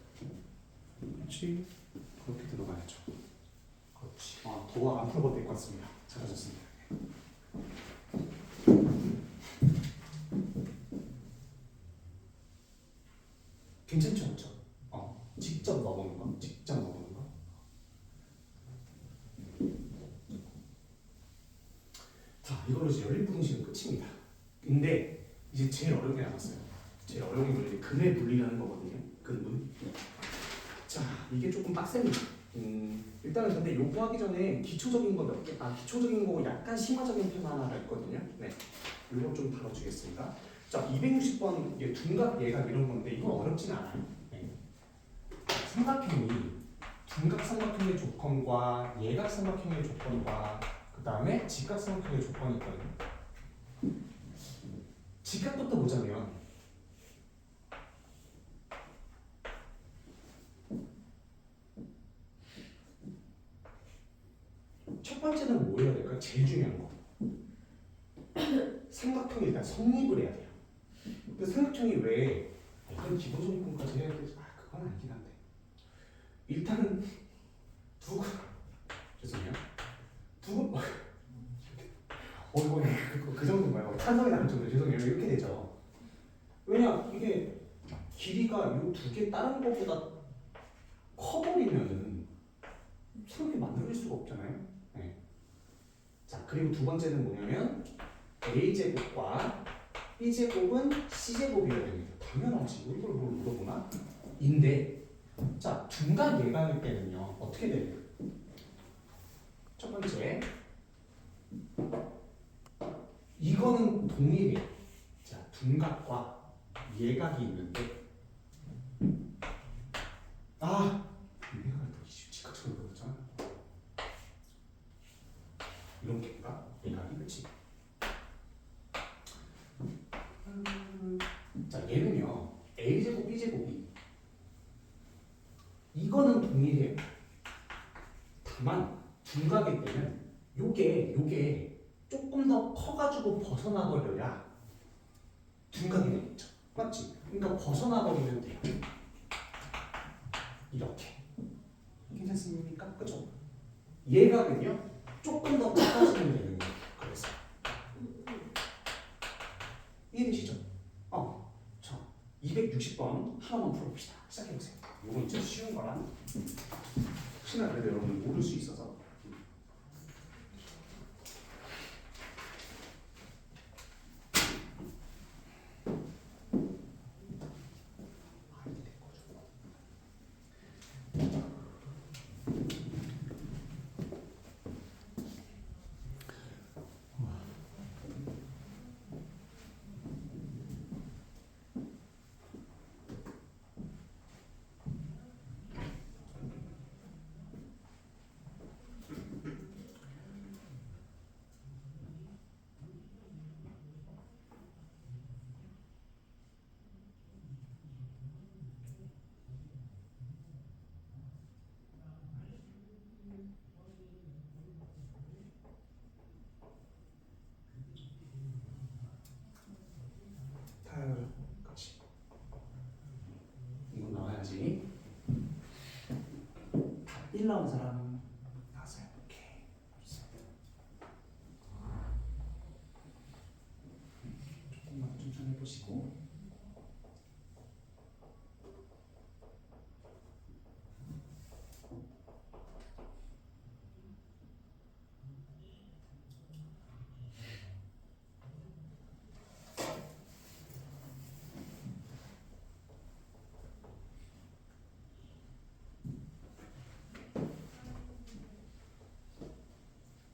그렇지? 그렇게 들어가야죠. 그렇지. 아, 도가 안 풀어도 될 것 같습니다. 잘하셨습니다. 괜찮죠, 그렇죠? 직접 넣어보는 거, 직접 넣어보는 거. 자, 이걸로 이제 연립부등식은 끝입니다. 근데 이제 제일 어려운 게 남았어요. 제일 어려운 게 뭐냐면 근의 분리라는 거거든요. 근분. 자, 이게 조금 빡셉니다. 일단은 근데 요거 하기 전에 기초적인 거 몇 개, 기초적인 거고 약간 심화적인 편 하나가 있거든요. 네, 이거 좀 다뤄주겠습니다. 자, 260번 이게 둔각, 예각 이런 건데 이건 어렵진 않아요. 네. 삼각형이 둔각 삼각형의 조건과 예각 삼각형의 조건과 그 다음에 직각 삼각형의 조건이 있거든요. 직각부터 보자면 첫 번째는 뭐 해야 될까요? 제일 중요한 거. 삼각형이 일단 성립을 해야 돼요. 근데 삼각형이 왜 이런 기본적인 것까지 해야 되지? 그건 아니긴 한데 일단은 죄송해요. 그 정도인가요? 탄성이 나는 정도 죄송해요. 이렇게 되죠. 왜냐 이게 길이가 이 두 개 다른 것보다 커버리면은 삼각형이 만들어질 수가 없잖아요. 네. 자 그리고 두 번째는 뭐냐면 a제곱과 b제곱은 c제곱이어야 됩니다. 당연하지. 이걸 뭘 물어보나? 인데 자 둔각 예각일 때는요 어떻게 돼요? 첫 번째 이거는 동일해요. 자 둔각과 예각이 있는데 예각을 더 직각처럼 그렸잖아. 이런 게인가? 예각이 그렇지. 자 얘는요 a제곱 b제곱이 이거는 동일해요. 다만 둔각일 때는 요게 조금 더 커가지고 벗어나 버려야 둔각이 되겠죠. 맞지? 그러니까 벗어나 버리면 돼요. 이렇게 괜찮습니까? 그죠? 예각은요 조금 더 작아지면 되는 거예요. 그래서 이해되시죠? 자 260번 하나만 풀어봅시다. 시작해보세요. 이건 진짜 쉬운 거라 혹시나 그래도 여러분 모를 수 있어서 같이 이거 나와야지. 1 나온 사람 나왔어요. 오케이. 조금만 천천히 해보시고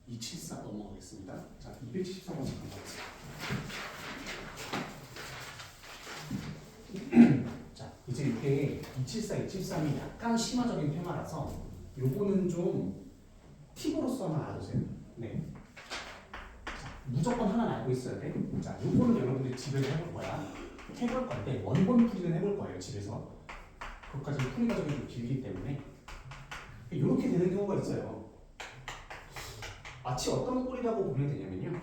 (274) 넘어가겠습니다. 자, 274번 잠깐 봐주세요. 자, 이제 이게 274, 273이 약간 심화적인 테마라서 요거는 좀 팁으로서 하나 알아두세요. 네. 자, 무조건 하나는 알고 있어야 돼. 자, 요거는 여러분들이 집에서 해볼 거야. 해볼 건데 원본 풀이는 해볼 거예요. 집에서. 그것까지 풀이 과정이 좀 길기 때문에 이렇게 되는 경우가 있어요. 마치 어떤 꼴이라고 보면 되냐면요.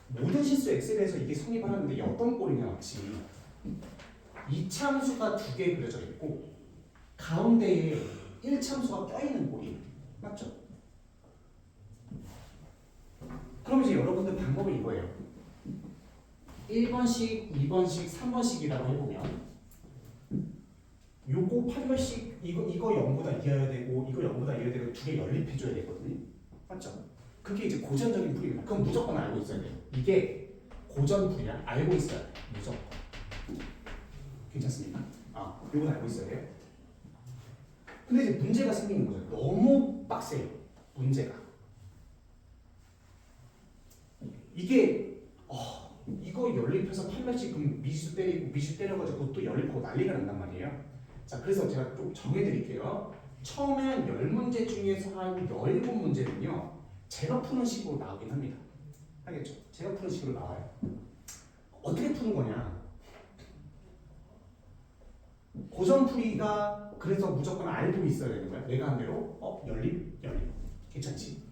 모든 실수 엑셀에서 이게 성립을 하는데 어떤 꼴이냐 마치 이차함수가 두 개 그려져 있고 가운데에 1차함수가 껴있는 꼴이 맞죠? 그럼 이제 여러분들 방법은 이거예요. 1번씩, 2번씩, 3번씩이라고 해보면 요거 8번씩 이거 0보다 이어야 되고 이거 0보다 이어야 되고 두 개 연립해줘야 되거든요. 맞죠? 그게 이제 고전적인 풀이입니다. 그럼 무조건 알고 있어야 돼요. 이게 고전풀이야. 알고 있어야 돼. 무조건. 괜찮습니까? 이건 알고 있어야 돼요. 근데 이제 문제가 생기는 거죠. 너무 빡세요. 문제가. 이게 이거 연립해서 8번씩 그럼 미수 때리고 미수 때려가지고 또 연립하고 난리가 난단 말이에요. 자, 그래서 제가 좀 정해드릴게요. 처음에 한 10문제 중에서 한 17문제는요. 제가 푸는 식으로 나오긴 합니다. 알겠죠? 제가 푸는 식으로 나와요. 어떻게 푸는 거냐? 고전풀이가 그래서 무조건 알고 있어야 되는 거야. 내가 한 대로 연립. 괜찮지?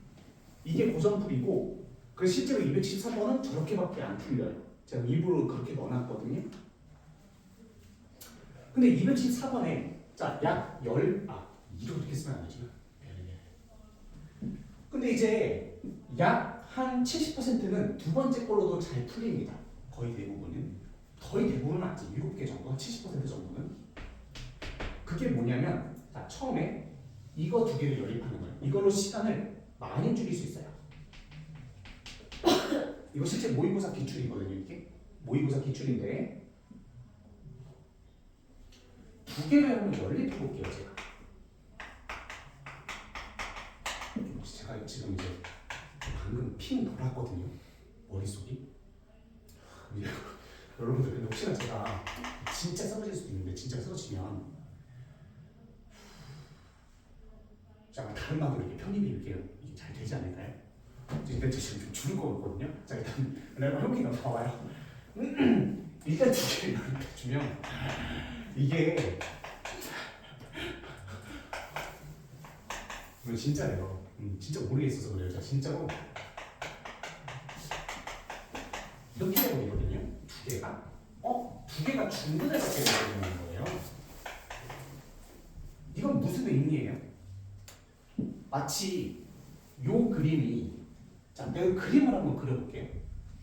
이게 고전풀이고 그래서 실제로 273번은 저렇게밖에 안 풀려요. 제가 일부러 그렇게 넣어놨거든요. 근데 274번에 약 이렇게 쓰면 안 되지만 근데 이제 약 한 70%는 두 번째 걸로도 잘 풀립니다. 거의 대부분은 맞지. 7개 정도, 한 70% 정도는. 그게 뭐냐면 처음에 이거 두 개를 연립하는 거예요. 이걸로 시간을 많이 줄일 수 있어요. 이거 실제 모의고사 기출이거든요. 이게 모의고사 기출인데 두 개를 한번 연립해 볼게요. 제가 지금 이제 방금 핑 돌았거든요. 머릿속이. 여러분들 근데 혹시나 제가 진짜 쓰러질 수도 있는데 진짜 쓰러지면 잠깐 다른 방으로 이렇게 편입이 이게 잘 되지 않을까요? 근데 저 지금 좀 죽을 것 같거든요. 자 일단 내가 해볼게요. 봐봐요. 일단 두 개를 주면 이게 진짜래요. 진짜 모르겠어서 그래요. 제가 진짜로 이렇게 해버리거든요. 두 개가 두 개가 중근을 갖게 되는 거예요. 이건 무슨 의미예요? 마치 요 그림이 내가 그림을 한번 그려볼게요.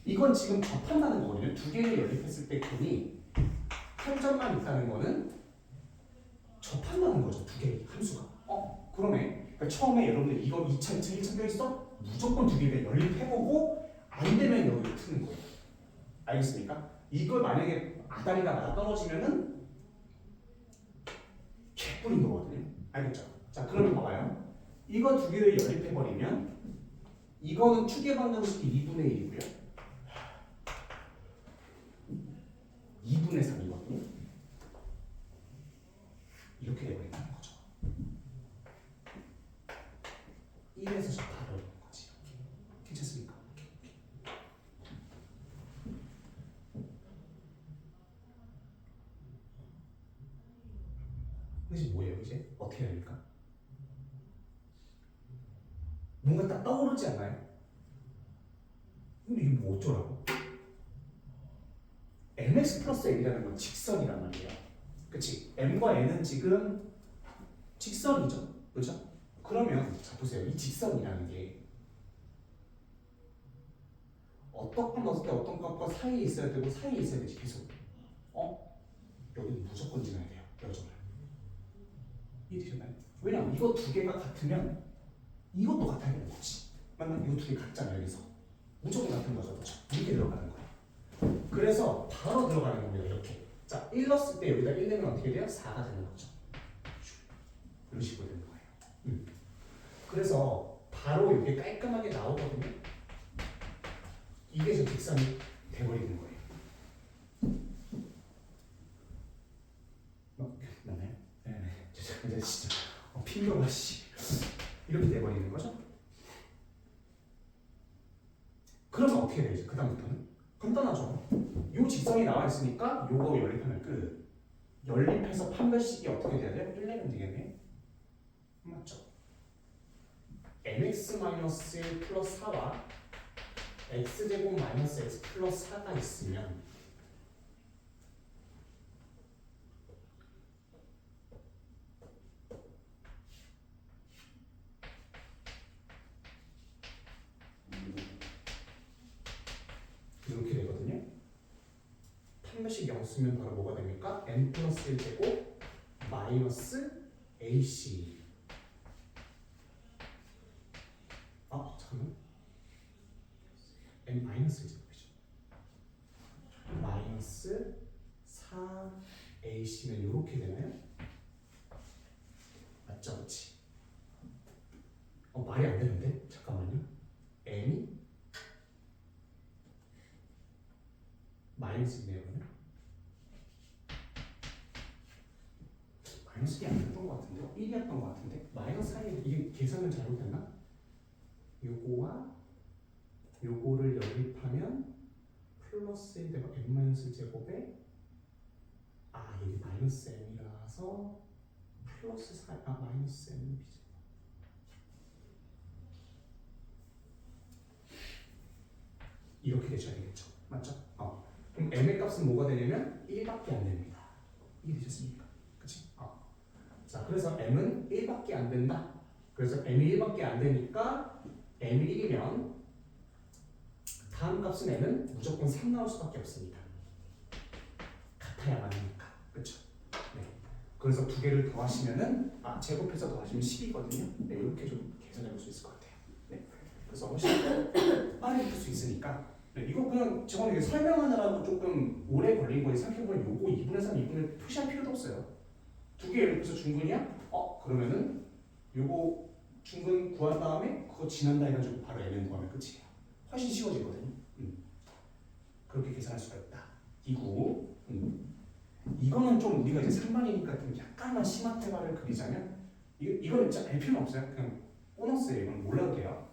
이건 지금 접한다는 거거든요. 두 개를 연립했을 때 근이 한 점만 있다는 거는 접한다는 거죠. 두 개의 함수가. 그러네. 그러니까 처음에 여러분들 이거 2차, 2차, 1차 껴 있어? 무조건 두 개를 연립해보고 안 되면 여기를 트는 거예요. 알겠습니까? 이걸 만약에 아다리가 맞아 떨어지면은 개뿔인 거거든요. 알겠죠? 자, 그러면 봐봐요. 이거 두 개를 연립해버리면 이거는 추계 방정식이 2분의 1이고요. 2분의 3이거든요. 이렇게 돼버린다는 거죠. 1에서 접하려는 거지. 이렇게. 괜찮습니까? 이제 뭐예요? 이제 어떻게 해야 됩니까? 뭔가 딱 떠오르지 않나요? 근데 이게 뭐 어쩌라고? mx 플러스 n이라는 건 직선이란 말이에요. 그치? m과 n은 지금 직선이죠. 그죠? 그러면 자 보세요. 이 직선이라는 게 어떤 건 넣었을 때 어떤 것과 사이에 있어야 되고 사이에 있어야 되지 계속. 여기는 무조건 지나야 돼요. 여정을. 이해되셨나요? 왜냐면 이거 두 개가 같으면 이것도 같아야 되는 거지. 맞나? 이거 두 개 같잖아요. 여기서 무조건 같은 거죠. 그렇죠? 이렇게 들어가는 거예요. 그래서 바로 들어가는 겁니다. 이렇게. 자, 1 넣었을 때 여기다 1 내면 어떻게 돼요? 4가 되는 거죠. 이런 식으로 되는 거예요. 그래서 바로 이게 깔끔하게 나오거든요. 이게 저 직선이 돼버리는 거예요. 맞나요? 네. 이제 진짜 핑거가 이렇게 돼버리는 거죠. 그러면 어떻게 되죠? 그 다음부터는 간단하죠. 요 직선이 나와 있으니까 요거 연립하면 끝. 연립해서 판별식이 어떻게 돼야 돼요? 1 내면 되겠네. 맞죠? mx-1 플러스 4와 x제곱 마이너스 x 플러스 4가 있으면 이렇게 되거든요. 판별식 0 쓰면 바로 뭐가 됩니까? n 플러스 1 제곱 마이너스 ac. 잠깐만. n 마이너스 1 제곱이죠. 마이너스 4ac면 이렇게 되나요? 맞죠, 그렇지? 말이 안 되는데? 잠깐만요. n이 마이너스네요. 그러면 마이너스 1이 아니었던 것 같은데 1이었던 것 같은데 마이너스 4이 이게 계산을 잘못했나? 요거와 요거를 연립하면 플러스 1 되고 n-1 제곱에 이게 마이너스 m이라서 플러스 4 마이너스 m. 。 이렇게 이렇게 되셔야 되겠죠. 맞죠? 그럼 m의 값은 뭐가 되냐면 1밖에 안 됩니다. 이해되셨습니까? 그치? 자, 그래서 m은 1밖에 안 된다. 그래서 m이 1밖에 안 되니까 m이 1이면 다음 값은 m은 무조건 3 나올 수밖에 없습니다. 같아야만 하니까. 그쵸? 네. 그래서 두 개를 더하시면은 제곱해서 더하시면 10이거든요. 네, 이렇게 좀 계산해 볼 수 있을 것 같아요. 네. 그래서 훨씬 빠르게 풀 수 있으니까 네, 이거 그냥 제가 이게 설명하느라고 조금 오래 걸린 거에 생각해보면 요거 2분의 3, 2분의 표시할 필요도 없어요. 두 개 예를 들어서 중근이야? 그러면은 요거 중근 구한 다음에 그거 지난다 해가지고 바로 mn 구하면 끝이에요. 훨씬 쉬워지거든요. 그렇게 계산할 수가 있다. 이구. 이거는 좀 우리가 이제 3반이니까 좀 약간만 심화태발을 그리자면 이거는 진짜 알 필요는 없어요. 그냥 보너스예요. 이건 몰라도 돼요.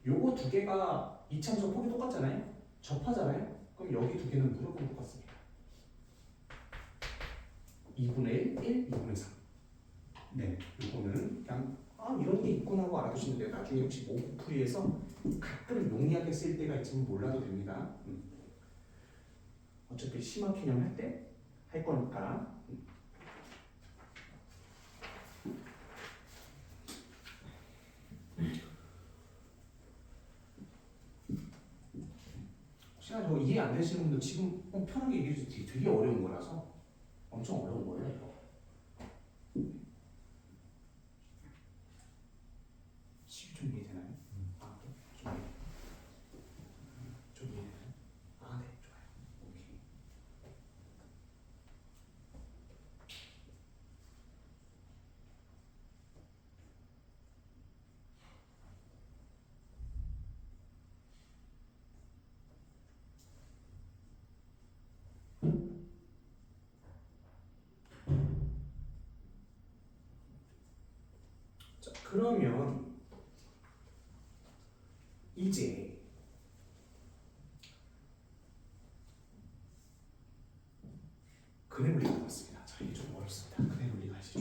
요거 두 개가 이차함수 폭이 똑같잖아요. 접하잖아요. 그럼 여기 두 개는 무조건 똑같습니다. 2분의 1, 2분의 3. 네, 요거는 그냥 이런 게 있구나 하고 알아두시면 돼요. 나중에 혹시 모국풀이에서 가끔 용이하게 쓸 때가 있지만 몰라도 됩니다. 어차피 심화 개념 할 때 할 거니까. 혹시나 저 이해 안 되시는 분들 지금 편하게 얘기해 주세요. 되게 어려운 거라서 엄청 어려운 거예요 이거. 좀 이해되나요? 좀 이해되나요? 네, 좋아요. 오케이. 자, 그러면 이제 근해 분리가 나왔습니다. 자, 이게 좀 어렵습니다. 근해 분리가 아시죠?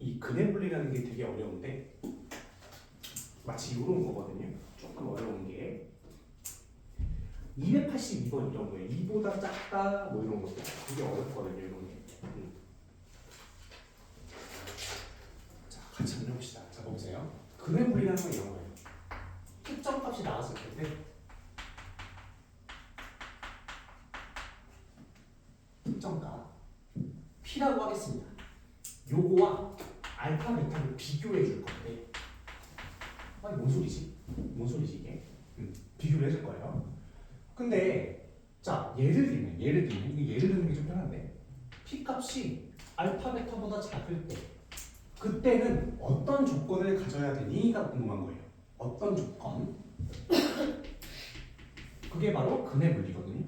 이 근해 분리라는 게 되게 어려운데 마치 이런 거거든요. 조금 어려운 게 282번 이런 거예요. 2보다 작다 뭐 이런 것도 되게 어렵거든요. 이런 게. 자, 같이 한번 해봅시다. 자, 보세요. 근해 분리라는 건 이런 거예요. 특정 값이 나왔을 텐데 특정 값 P라고 하겠습니다. 요거와 알파, 베타를 비교해 줄 건데 뭔 소리지? 뭔 소리지 이게? 비교를 해줄 거예요. 근데 자 예를 들면 이게 예를 드는 게 좀 편한데 P 값이 알파, 베타보다 작을 때 그때는 어떤 조건을 가져야 되니가 궁금한 거예요. 어떤 조건? 그게 바로 근해 물리거든요.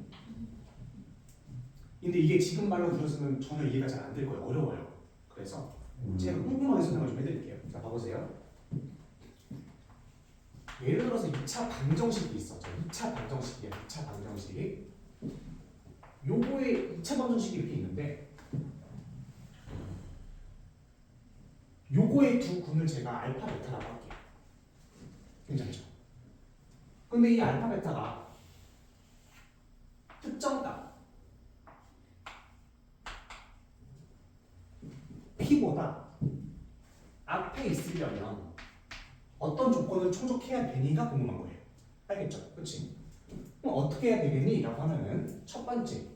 근데 이게 지금 말로 들었으면 저는 이해가 잘 안 될 거예요. 어려워요. 그래서 제가 꼼꼼하게 설명을 좀 해드릴게요. 자, 봐보세요. 예를 들어서 2차 방정식이 있었죠. 2차 방정식이에요. 2차 방정식. 요거에 2차 방정식이 이렇게 있는데 요거의 두 군을 제가 알파, 베타라고 할게요. 괜찮죠? 근데 이 알파, 베타가 특정 값 P보다 앞에 있으려면 어떤 조건을 충족해야 되니가 궁금한 거예요. 알겠죠? 그렇지? 그럼 어떻게 해야 되겠니? 라고 하면은 첫 번째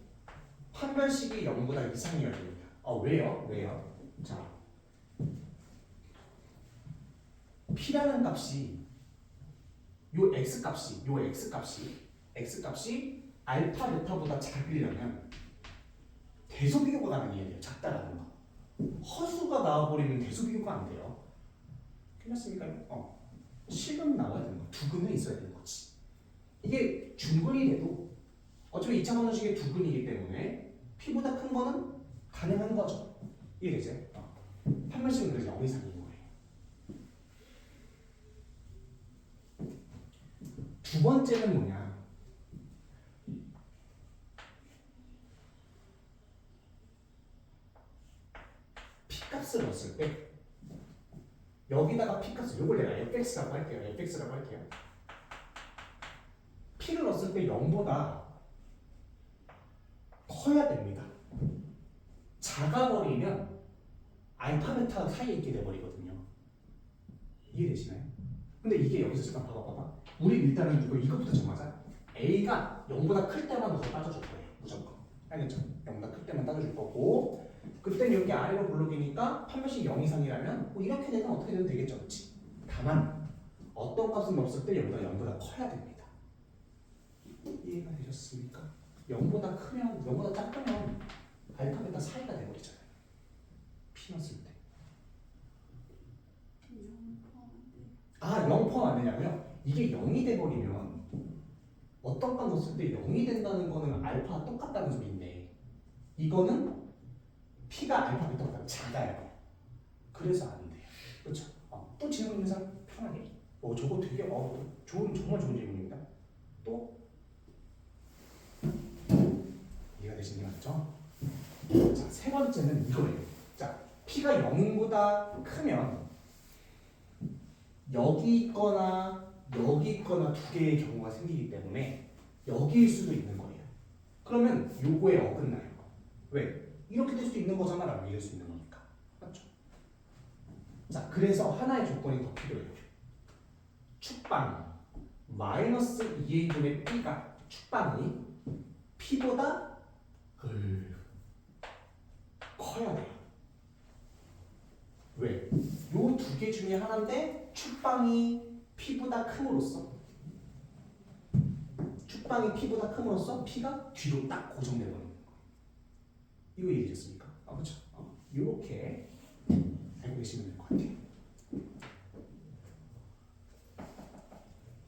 판별식이 0보다 이상이어야 됩니다. 왜요? 왜요? 자, P라는 값이 요 X값이 알파, 베타보다 작으려면 대소 비교가 가능해야 돼요. 작다라는 거. 허수가 나와버리면 대소 비교가 안 돼요. 끝났습니까? 실근 나와야 되는 거. 두근은 있어야 되는 거지. 이게 중근이 돼도 어차피 2차 방정식의 두근이기 때문에 P보다 큰 거는 가능한 거죠. 이해되지? 판별식은 그래서 0 이상인 거예요. 두 번째는 뭐냐? P값을 넣었을 때 여기다가 P값을 요걸 내가 fx라고 할게요. fx라고 할게요. P를 넣었을 때 0보다 커야 됩니다. 작아버리면 알파 베타 사이에 있게 돼버리거든요. 이해되시나요? 근데 이게 여기서 잠깐 봐봐. 우리 일단은 이거부터 정하자. A가 0보다 클 때만 넣어서 따져줄 거예요. 무조건. 알겠죠? 0보다 클 때만 따져줄 거고 그때는 여기 아래로 블록이니까 판별식 0 이상이라면 뭐 이렇게 되면 어떻게 되면 되겠죠. 그렇지? 다만 어떤 값을 넣었을 때 여기가 0보다 커야 됩니다. 이해가 되셨습니까? 0보다 크면 0보다 작으면 알파 베타 사이가 돼버리잖아요. P 넣었을 때. 0 포함 안 되냐고요? 이게 0이 돼버리면 어떤 값 넣었을 때 0이 된다는 거는 알파가 똑같다는 소리인데 이거는 P가 알파 베타보다 작아요. 그래서 안 돼요. 그렇죠? 또 질문 있는 사람 편하게. 저거 되게 정말 좋은 질문입니다. 또 이해가 되시는 게 맞죠? 자, 세 번째는 이거예요. 자, P가 0보다 크면 여기 있거나 여기 있거나 두 개의 경우가 생기기 때문에 여기일 수도 있는 거예요. 그러면 요거에 어긋나요. 왜? 이렇게 될 수도 있는 거잖아 라고 얘기할 수 있는 거니까. 맞죠? 자, 그래서 하나의 조건이 더 필요해요. 축방 마이너스 2a 분의 P가 축방이 P보다 커야 돼요. 왜? 요 두 개 중에 하나인데 축방이 P보다 크므로써 P가 뒤로 딱 고정돼 버리는 거예요. 이거 이해되셨습니까? 그렇죠? 이렇게 알고 계시면 될 것 같아요.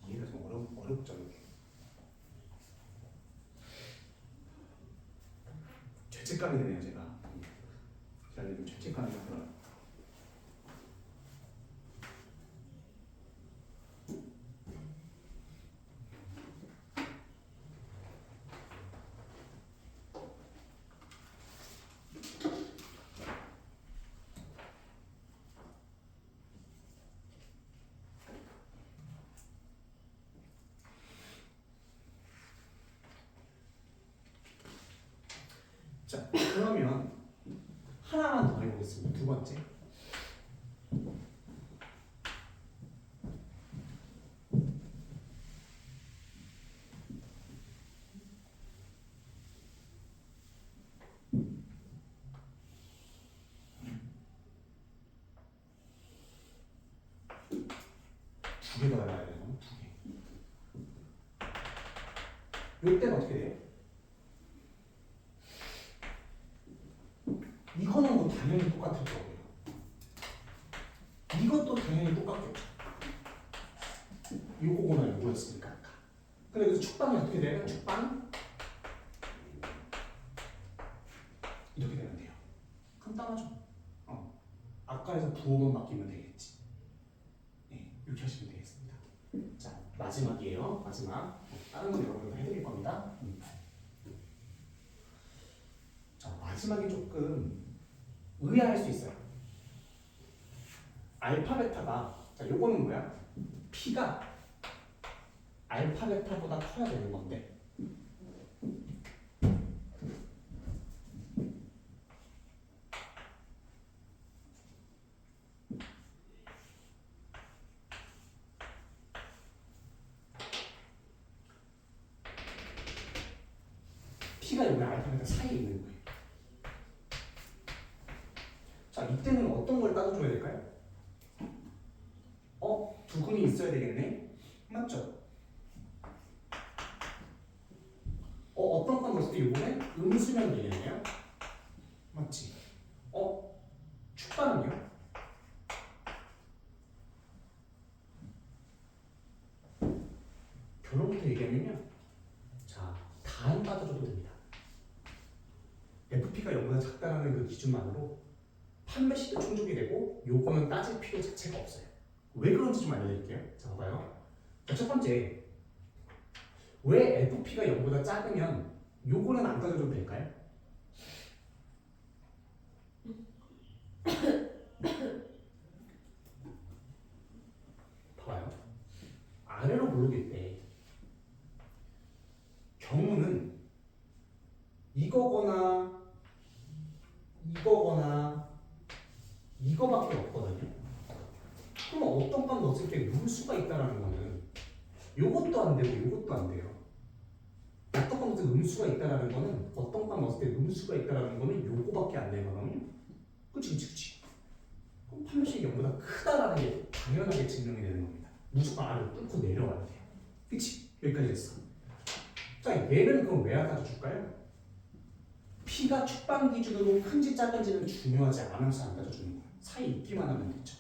이해가 좀 어렵죠, 이게. 죄책감이 드네요, 제가. 제가 요즘 죄책감이 들어요. 자, 그러면 하나만 더 해보겠습니다. 두 번째. 두 개 더 해봐야 돼요. 두 개. 이때는 어떻게 돼요? 이거는 뭐 당연히 똑같을 거고요. 이것도 당연히 똑같겠죠. 요거나 요거였으니까 아까. 근데 그래서 축방이 어떻게 돼요? 축방 이렇게 되면 돼요. 간단하죠? 아까에서 부호만 바뀌면 되겠지. 네, 이렇게 하시면 되겠습니다. 자, 마지막이에요. 마지막. 다른 건 여러분들 해드릴 겁니다. 자, 마지막이 조금 의아할 수 있어요. 알파 베타가 자, 요거는 뭐야? P가 알파 베타보다 커야 되는 건데 P가 여기 알파 베타 사이에 있는 거예요. 자, 이때는 어떤 걸 따져줘야 될까요? 두근이 있어야 되겠네? 맞죠? 어떤 건 넣었을 때 이번에 음수면 되겠네요? 맞지? 축방은요? 결론부터 얘기하면요. 자, 다안 따져줘도 됩니다. FP가 0보다 작다라는 그 기준만으로 판매식도 충족이 되고 요거는 따질 필요 자체가 없어요. 왜 그런지 좀 알려드릴게요. 자 봐봐요. 자, 첫 번째, 왜 FP가 0보다 작으면 요거는 안 따져도 될까요? 봐봐요. 아래로 물르길 때 경우는 이거거나 이거거나 이거밖에 없거든요. 그럼 어떤 건 넣었을 때 음수가 있다라는 거는 요것도 안 되고 요것도 안 돼요. 어떤 건 넣었을 때 음수가 있다라는 거는 어떤 건 넣었을 때 음수가 있다라는 거는 요거밖에 안 되거든요. 그치. 그럼 판매식이 0보다 크다라는 게 당연하게 증명이 되는 겁니다. 무조건 아래로 뚫고 내려와야 돼요. 그치? 여기까지 됐어. 자, 얘는 그럼 왜 갖다 줄까요? P가 축방 기준으로 큰지 작은지는 중요하지 않아서 안 따져주는 거예요. 사이 있기만 하면 되죠.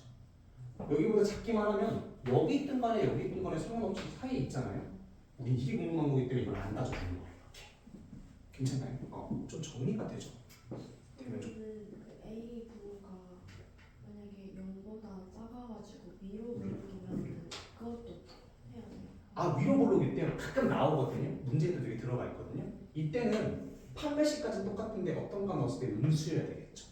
여기보다 작기만 하면 여기 있든 간에 여기 있든 간에 상관없이 사이에 있잖아요. 우린 이게 궁금한 거기 때문에 이걸 안 따져주는 거예요. 이렇게. 괜찮나요? 좀 정리가 되죠. 되면 좀. 그 A 부호가 만약에 0보다 작아가지고 위로 물르면 그것도 해야 돼요. 아, 위로 볼록일 때 가끔 나오거든요. 문제들이 들어가 있거든요. 이때는 판매식까지 똑같은데 어떤 거 넣었을 때 음수여야 되겠죠.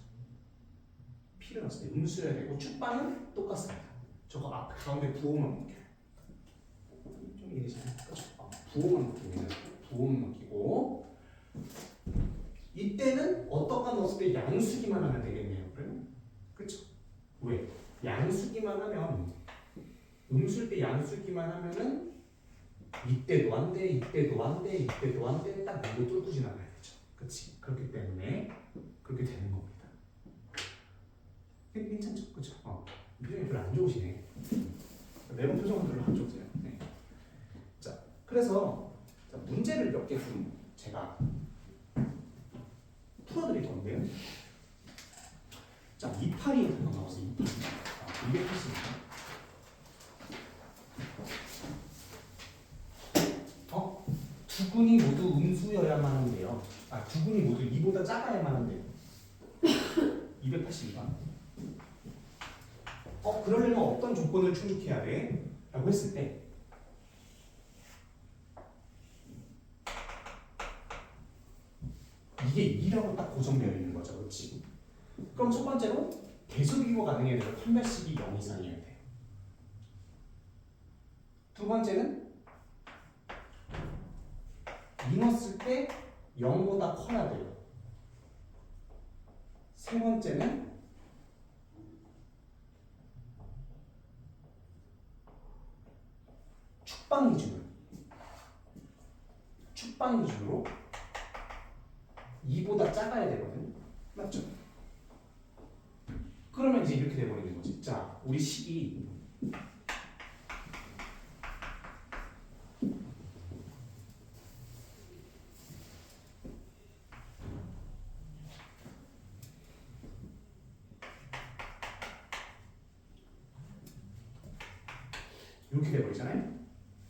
P를 넣었을 때 음수여야 되고 축방은 똑같습니다. 저거 앞 가운데 부호만 넣게요. 좀 이해되시나요? 그렇죠? 부호만 넣기면 부호만 넣기고 이때는 어떤 거 넣었을 때 양수기만 하면 되겠네요. 그러면 그렇죠? 왜? 양수기만 하면 음수일 때 양수기만 하면은 이때도 안 돼, 이때도 안 돼, 이때도 안 돼, 딱 이거 뚫고 지나가야 되죠. 그렇지? 그렇기 때문에 그렇게 되는 겁니다. 괜찮죠? 그렇죠? 표정이 별로 안 좋으시네. 매번 표정은 별로 안 좋으세요. 네. 자, 그래서 자, 문제를 몇 개 좀 제가 풀어드릴 건데요. 자, 282 한번 나오세요. 282. 280. 두 군이 모두 음수여야만 한대요. 두 군이 모두 2보다 작아야만 한대요. 282번. 그러려면 어떤 조건을 충족해야 돼? 라고 했을 때 이게 2라고 딱 고정되어 있는 거죠. 그렇지? 그럼 첫 번째로 계속이고 가능해야 되고 판별식이 0 이상이어야 돼요. 두 번째는 이 넣었을 때 0보다 커야 돼요. 세 번째는 축방 기준으로 2보다 작아야 되거든요. 맞죠? 그러면 이제 이렇게 돼버리는 거지. 자, 우리 식이 이렇게 돼버리잖아요.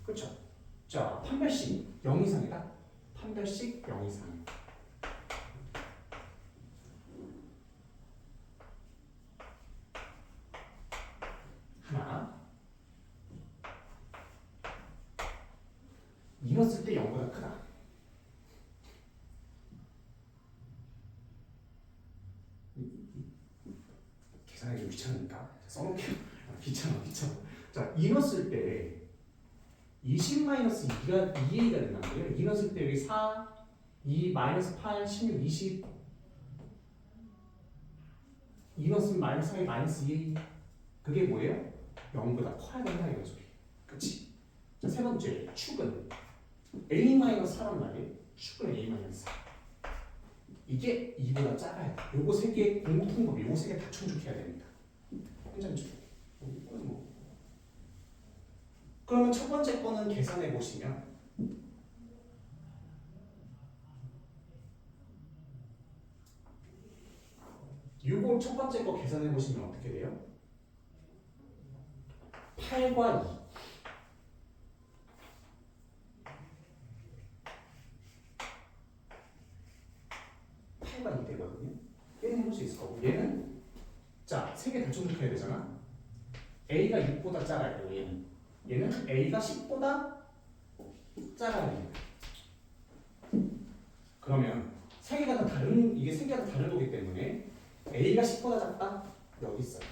그렇죠? 자, 판별식 0 이상이다. 판별식 0 이상. 하나. 이 넣었을 때 0보다 크다. 계산하기 좀 귀찮으니까 써놓을게요. 귀찮아. 자, 이 넣었을 때 20-2가 2a가 된단 말이에요. 2 넣었을 때 여기 4, 2, 마이너스 8, 16, 20 2 넣었으면 마이너스 3이 마이너스 2a 그게 뭐예요? 0보다 커야 된다 이거죠. 그치? 자, 세 번째 축은 a-4란 말이에요. 축은 a-4 이게 2보다 작아야 돼. 요거 세 개 공통법 요거 세 개 다 충족해야 됩니다. 괜찮죠? 이거는 뭐 그러면 첫 번째 거는 계산해 보시면 요거 첫 번째 거 계산해 보시면 어떻게 돼요? 8과 2 8과 2 되거든요. 얘는 해볼 수 있을 거고 얘는 자, 세 개 대충해야 되잖아. A가 6보다 작아요. 얘는 A가 10보다 작아야 됩니다. 그러면 세 개가 다 다른 이게 세 개가 다 다른 거기 때문에 A가 10보다 작다 여기 있어요.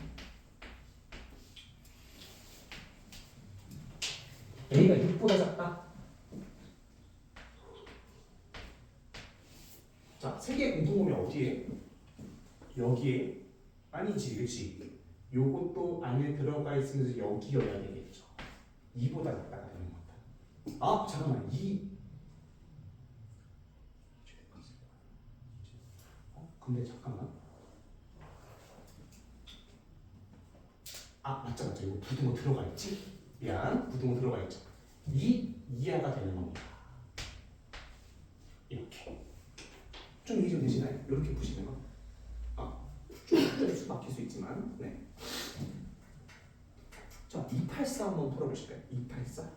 A가 6보다 작다. 자, 세 개의 공통점이 어디에? 여기에 아니지, 그렇지? 요것도 안에 들어가 있으면서 여기여야 되겠죠. 2보다 작다가 되는 겁니다. 아, 잠깐만, 2. 근데 잠깐만. 아, 맞죠. 이거 부등호 들어가 있지? 미안, 부등호 들어가 있죠. 2 이하가 되는 겁니다. 이렇게. 좀 이해 좀 되시나요? 이렇게 보시는 거. 좀 막힐 수 있지만, 네. 자, 284 한번 풀어보실까요? 284.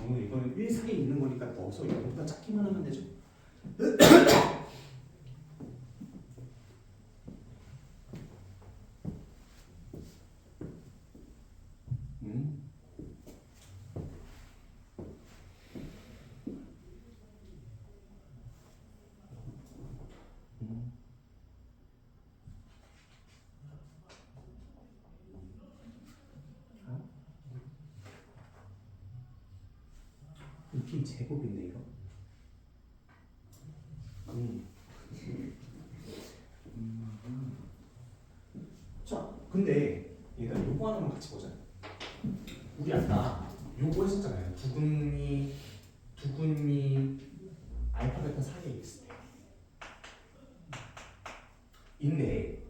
오늘 이거는 1 사이에 있는 거니까 넣어서 0보다 작기만 하면 되죠. 이게 제곱인데 이거. 자, 근데 얘들아 요거 하나만 같이 보자. 우리 아까 요거 했었잖아요. 두근이 알파 베타 사이에 있을 때. 인데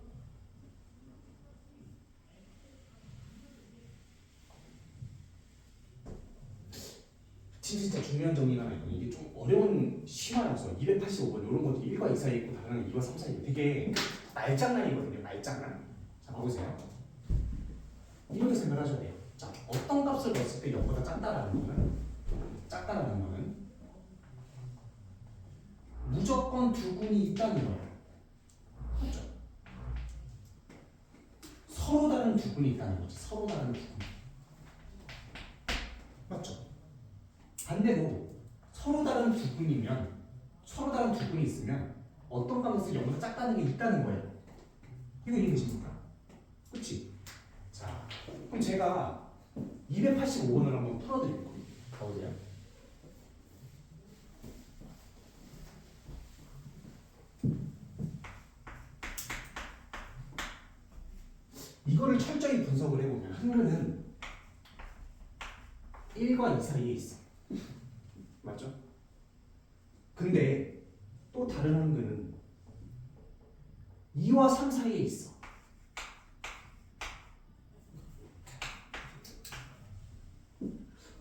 진짜 중요한 정리가 하나 있거든요. 이게 좀 어려운 심화라서 285번 이런 것도 1과 2 사이에 있고 다른 2와 3 사이에 있고 되게 말장난이거든요. 말장난. 자, 봐보세요. 이렇게 생각하셔야 돼요. 자, 어떤 값을 넣었을 때 0보다 작다라는 거는 무조건 두근이 있다는 거예요. 맞죠? 서로 다른 두근이 있다는 거지. 서로 다른 두근. 맞죠? 반대로 서로 다른 두근이 있으면 어떤 값을 0보다 작다는 게 있다는 거예요. 이거 이해되십니까? 그렇지? 자, 그럼 제가 285번을 한번 풀어드릴 거예요. 가보세요. 이거를 철저히 분석을 해보면 한글은 1과 2 사이에 있어. 맞죠? 근데 또 다른 한글은 2와 3 사이에 있어.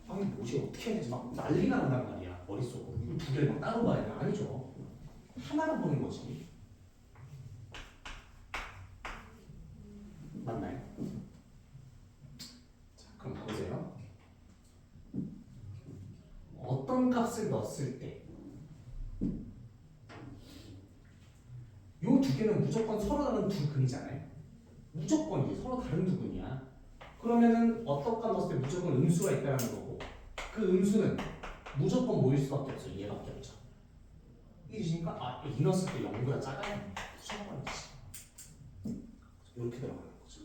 아니 뭐지 어떻게 해야 되지? 막 난리가 난단 말이야 머릿속으로. 이거 두 개를 막 따로 봐야 돼. 아니죠. 하나만 보는 거지. 맞나요? 자, 그럼 보세요. 어떤 값을 넣었을 때 요 두 개는 무조건 서로 다른 두 근이잖아요. 무조건 이게 서로 다른 두 근이야. 그러면은 어떤 값 넣었을 때 무조건 음수가 있다는 거고 그 음수는 무조건 뭐일 수밖에 없어요. 얘밖에 없죠. 1이니까 아, 이 넣었을 때 0보다 작아요. 수학관이지. 이렇게 들어가는 거죠.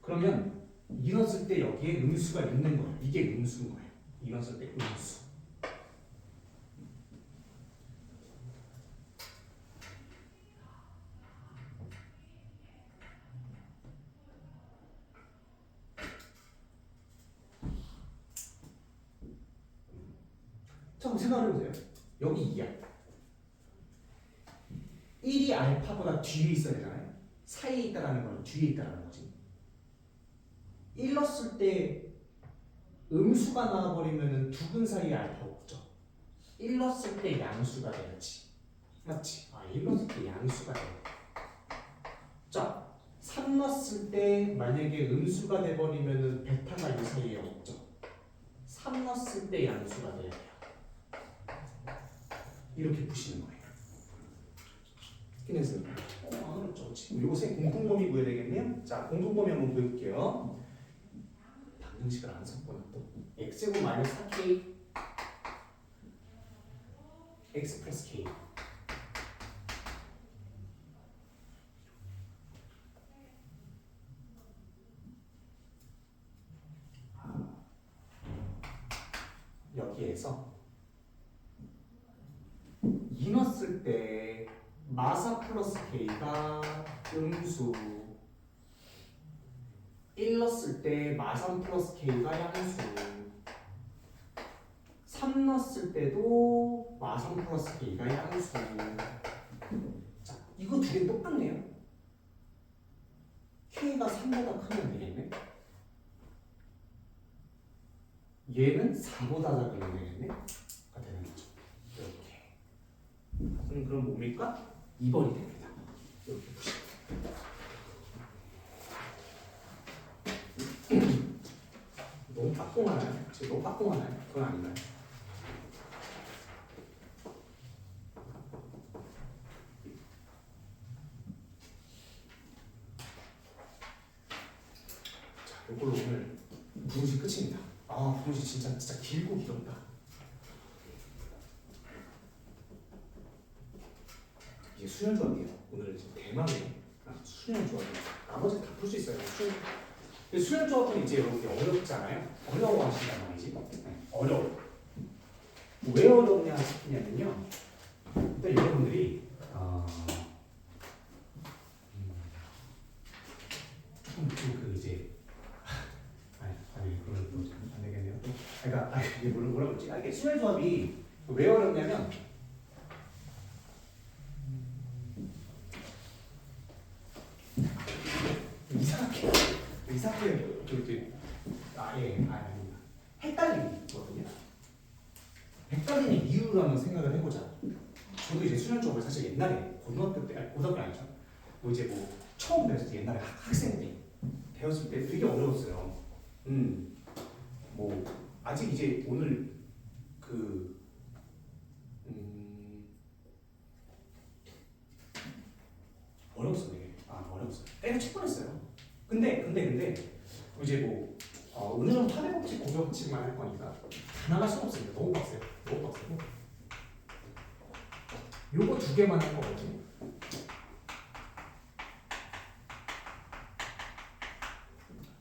그러면 이 넣었을 때 여기에 음수가 있는 거예요. 이게 음수인 거예요. 이 넣었을 때 음수. 자, 한번 생각을 해보세요. 여기 2야. 1이 알파보다 뒤에 있어야 되잖아요. 사이에 있다라는 건 뒤에 있다라는 거지. 1 넣었을 때 음수가 나와버리면 두 근 사이에 알파가 없죠. 1 넣었을 때 양수가 돼야지. 맞지? 아, 1 넣었을 때 양수가 돼. 자, 3 넣었을 때 만약에 음수가 돼버리면 베타가 이 사이에 없죠. 3 넣었을 때 양수가 돼야 돼요. 이렇게 푸시는 거예요. 그래서 안 어렵죠, 그렇지? 요새 공통범위 구해야 되겠네요. 자, 공통범위 한번 구해볼게요. 방정식을 안 썼구나 또. x제곱 마이너스 4k x 플러스 k. 여기에서 2 넣었을 때 마사 플러스 k가 음수, 1 넣었을 때 마산 플러스 k가 양수, 3 넣었을 때도 마산 플러스 k가 양수. 자, 이거 두 개 똑같네요. k가 3보다 크면 되겠네. 얘는 4보다 작으면 되겠네. 가 되는 거죠. 이렇게. 그럼 뭡니까? 2번이 됩니다. 이렇게 보시면. 너무 빡공하나요? 지금 너무 빡공하나요? 그건 아닌가요? 자, 이걸로 오늘 분식 끝입니다. 아, 분식 진짜 길고 길었다. 이게 수열 조합이에요. 오늘 지금 대망의 수열 조합이에요. 나머지 다 풀 수 있어요. 수열 조합은 이제 이렇게 어렵잖아요. 어려워하신단 말이지. 어려워. 왜 어렵냐 싶냐면요. 일단 여러분들이 조금 그 이제 아니 그건 또 안 되겠네요. 그러니까 이게 뭐라고 그러지? 이게 수열 조합이 왜 어렵냐면 이상하게 아닙니다. 헷갈리거든요. 헷갈리는 이유를 한번 생각을 해보자. 저도 이제 수련 쪽을 사실 옛날에 고등학교 때, 아니 고등학교 아니죠. 뭐 이제 뭐 처음 배웠을 때 옛날에 학생 때 배웠을 때 되게 어려웠어요. 뭐 아직 이제 오늘 그 어려웠어 되게. 어려웠어. 때려칠 뻔했어요. 근데 이제 뭐 오늘은 파괴법칙 고정법칙만 할 거니까 다 나갈 수는 없습니다. 너무 빡세요. 너무 빡세고 요거 두 개만 할 거거든요.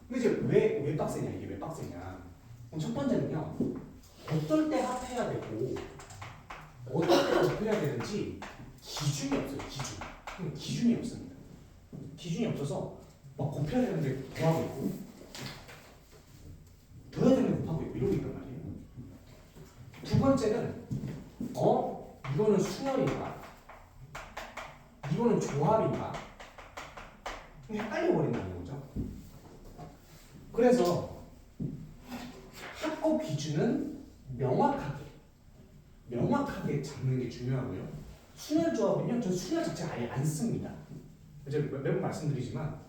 근데 이제 왜 빡세냐, 이게 왜 빡세냐. 첫 번째는요, 어떨 때 합해야 되고 어떨 때 곱해야 되는지 기준이 없어요. 기준이 없습니다. 기준이 없어서 막 곱해야 되는데 더하고 있고 더해야 되는데 곱하고 있고 이러고 있단 말이에요. 두 번째는 이거는 수열인가? 이거는 조합인가? 헷갈려 버린다는 거죠. 그래서 합법 기준은 명확하게 잡는 게 중요하고요. 수열 조합은요, 저 수열 자체 아예 안 씁니다. 제가 매번 말씀드리지만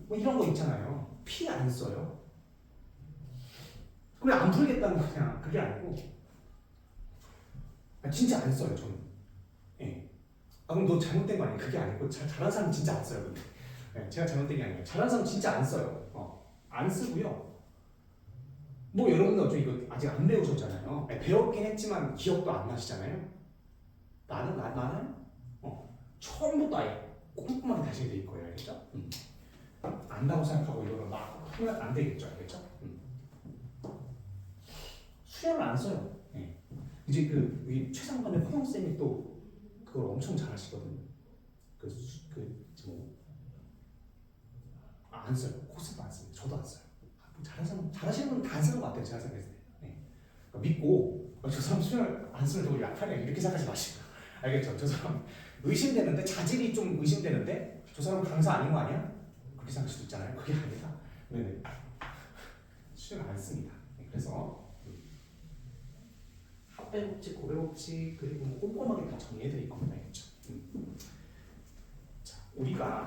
뭐 이런 거 있잖아요. 피 안 써요. 그래 안 풀겠다는 거 그냥 그게 아니고 진짜 안 써요 저는. 예. 그럼 너 잘못된 거 아니야? 그게 아니고 잘하는 사람 진짜 안 써요. 근데. 예, 제가 잘못된 게 아니에요. 잘하는 사람 진짜 안 써요. 안 쓰고요. 뭐 여러분들 어차피 이거 아직 안 배우셨잖아요. 배웠긴 했지만 기억도 안 나시잖아요. 나는 처음부터 아예 꼼꼼하게 다시 될 거예요, 알겠죠? 안다고 생각하고 이거를 막 하면 안 되겠죠, 알겠죠? 수련을 안 써요. 예. 이제 이 최상반의 허영 쌤이 또 그걸 엄청 잘하시거든요. 안 써요. 코스도 안 써요. 저도 안 써요. 잘하시는 분 다 안 쓰는 것 같아요. 제가 생각했을 때. 네. 그러니까 믿고 저 사람 수련을 안 쓰면 저거 약하네 이렇게 생각하지 마시고 알겠죠? 저 사람 의심되는데 자질이 좀 의심되는데 저 사람 강사 아닌 거 아니야? 그렇게 생각할 수도 있잖아요. 그게 아니라 네네 수련을 안 씁니다. 네, 그래서 합배 법칙, 고배 법칙 그리고 뭐 꼼꼼하게 다 정리해드릴 겁니다. 알겠죠? 자, 우리가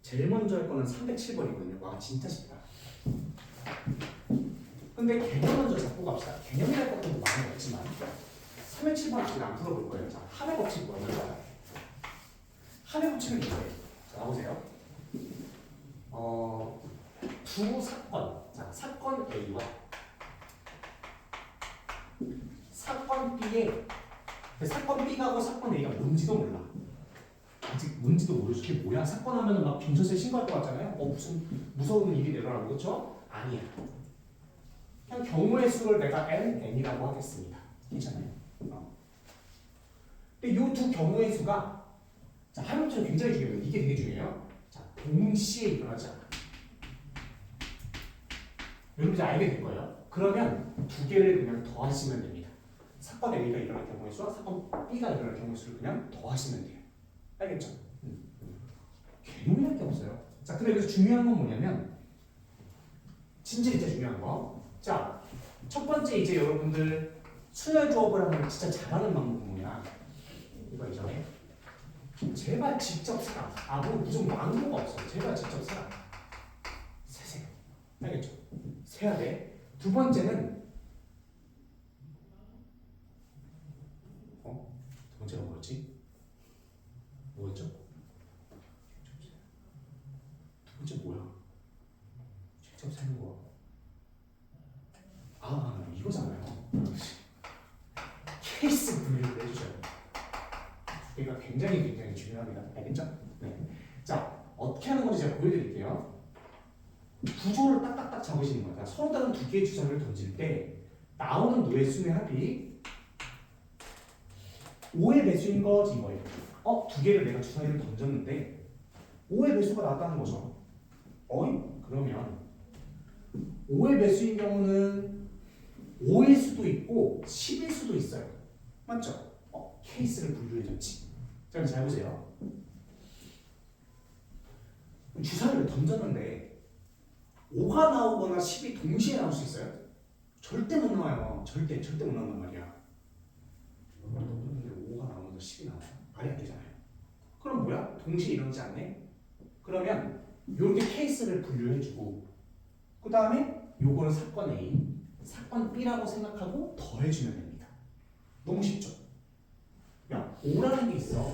제일 먼저 할 거는 307번이거든요. 와 진짜 쉽다. 근데 개념 먼저 잡고 갑시다. 개념이랄 것도 많이 없지만 307번 아직 안 풀어볼 거예요. 자, 합의 법칙 뭐예요? 합의 법칙은 이거예요. 자, 나보세요. 두 사건. 자, 사건 A와 사건 B에 사건 B하고 사건 A가 뭔지도 몰라. 아직 뭔지도 모르죠. 이게 뭐야? 사건 하면은 막 경찰서에 신고할 것 같잖아요. 무슨 무서운 일이 일어나고 그렇죠? 아니야. 그냥 경우의 수를 내가 n이라고 하겠습니다. 괜찮아요? 근데 이 두 경우의 수가 자, 합의점이 굉장히 중요해요. 이게 되게 중요해요. 자, 동시에 일어나지 않아. 여러분 이제 알게 될 거예요. 그러면 두 개를 그냥 더하시면 됩니다. 사건 A가 일어날 경우의 수와 사건 B가 일어날 경우의 수를 그냥 더하시면 돼요. 알겠죠? 개념이랄 게 없어요. 자, 근데 여기서 중요한 건 뭐냐면 진짜 중요한 거. 자, 첫 번째 이제 여러분들 순열 조업을 하면 진짜 잘하는 방법은 뭐냐? 이거 있잖아요. 제발 직접 쓰라. 뭐 무슨 망고가 없어. 제발 직접 쓰라. 세세요. 알겠죠? 세야 돼. 두 번째는 두 번째가 뭐였지? 뭐였죠? 두 번째 뭐야? 직접 세는 거. 이거잖아요. 케이스 분류를 해주셔요. 두 개가 굉장히 중요합니다. 알겠죠? 네. 자, 어떻게 하는 건지 제가 보여드릴게요. 구조를 딱딱딱 잡으시는 거예요. 서로 다른 두 개의 주사를 던질 때 나오는 노예수의 합이 5의 배수인 거지 이거예요. 두 개를 내가 주사위를 던졌는데 5의 배수가 나왔다는 거죠. 그러면 5의 배수인 경우는 5일 수도 있고 10일 수도 있어요. 맞죠? 케이스를 분류해줬지. 자, 잘 보세요. 주사위를 던졌는데 5가 나오거나 10이 동시에 나올 수 있어요? 절대 못 나와요. 절대 못 나온단 말이야. 던졌는데 5가 나오면서 10이 나와요. 말이 안 되잖아요. 그럼 뭐야? 동시에 일어나지 않네? 그러면 이렇게 케이스를 분류해주고 그 다음에 요거는 사건 A, 사건 B라고 생각하고 더해주면 됩니다. 너무 쉽죠? 야, 5라는 게 있어.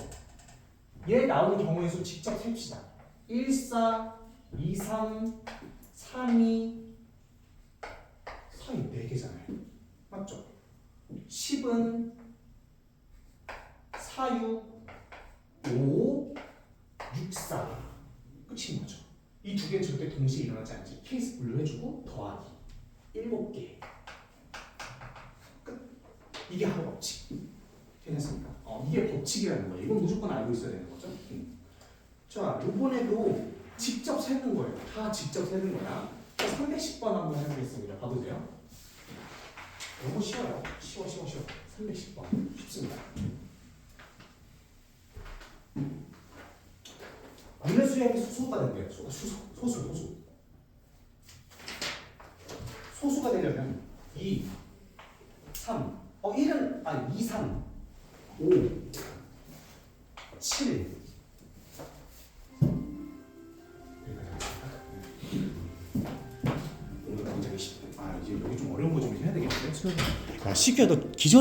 얘 나오는 경우의 수 직접 셉시다. 1, 4, 2, 3, 3, 2, 4이 4개잖아요. 맞죠? 10은 4, 6, 5, 6, 4. 끝인 거죠. 이 두 개는 절대 동시에 일어나지 않지. 케이스 분류해주고 더하기. 7개. 끝. 이게 합의 법칙. 괜찮습니까? 이게 법칙이라는 거예요. 이건 무조건 알고 있어야 되는 거죠. 자, 이번에도 직접 세는 거예요. 다 직접 세는 거야. 310번 한번 해보겠습니다. 봐보세요. 너무 쉬워요. 쉬워. 310번. 쉽습니다. 분의 수약이 소수가 된대요. 소수. 소수가 되려면 2, 3, 1은 2, 3, 5, 7. 오늘 굉장히 이제 여기 좀 어려운 거 좀 해야 되겠는데? 쉽게 너 기존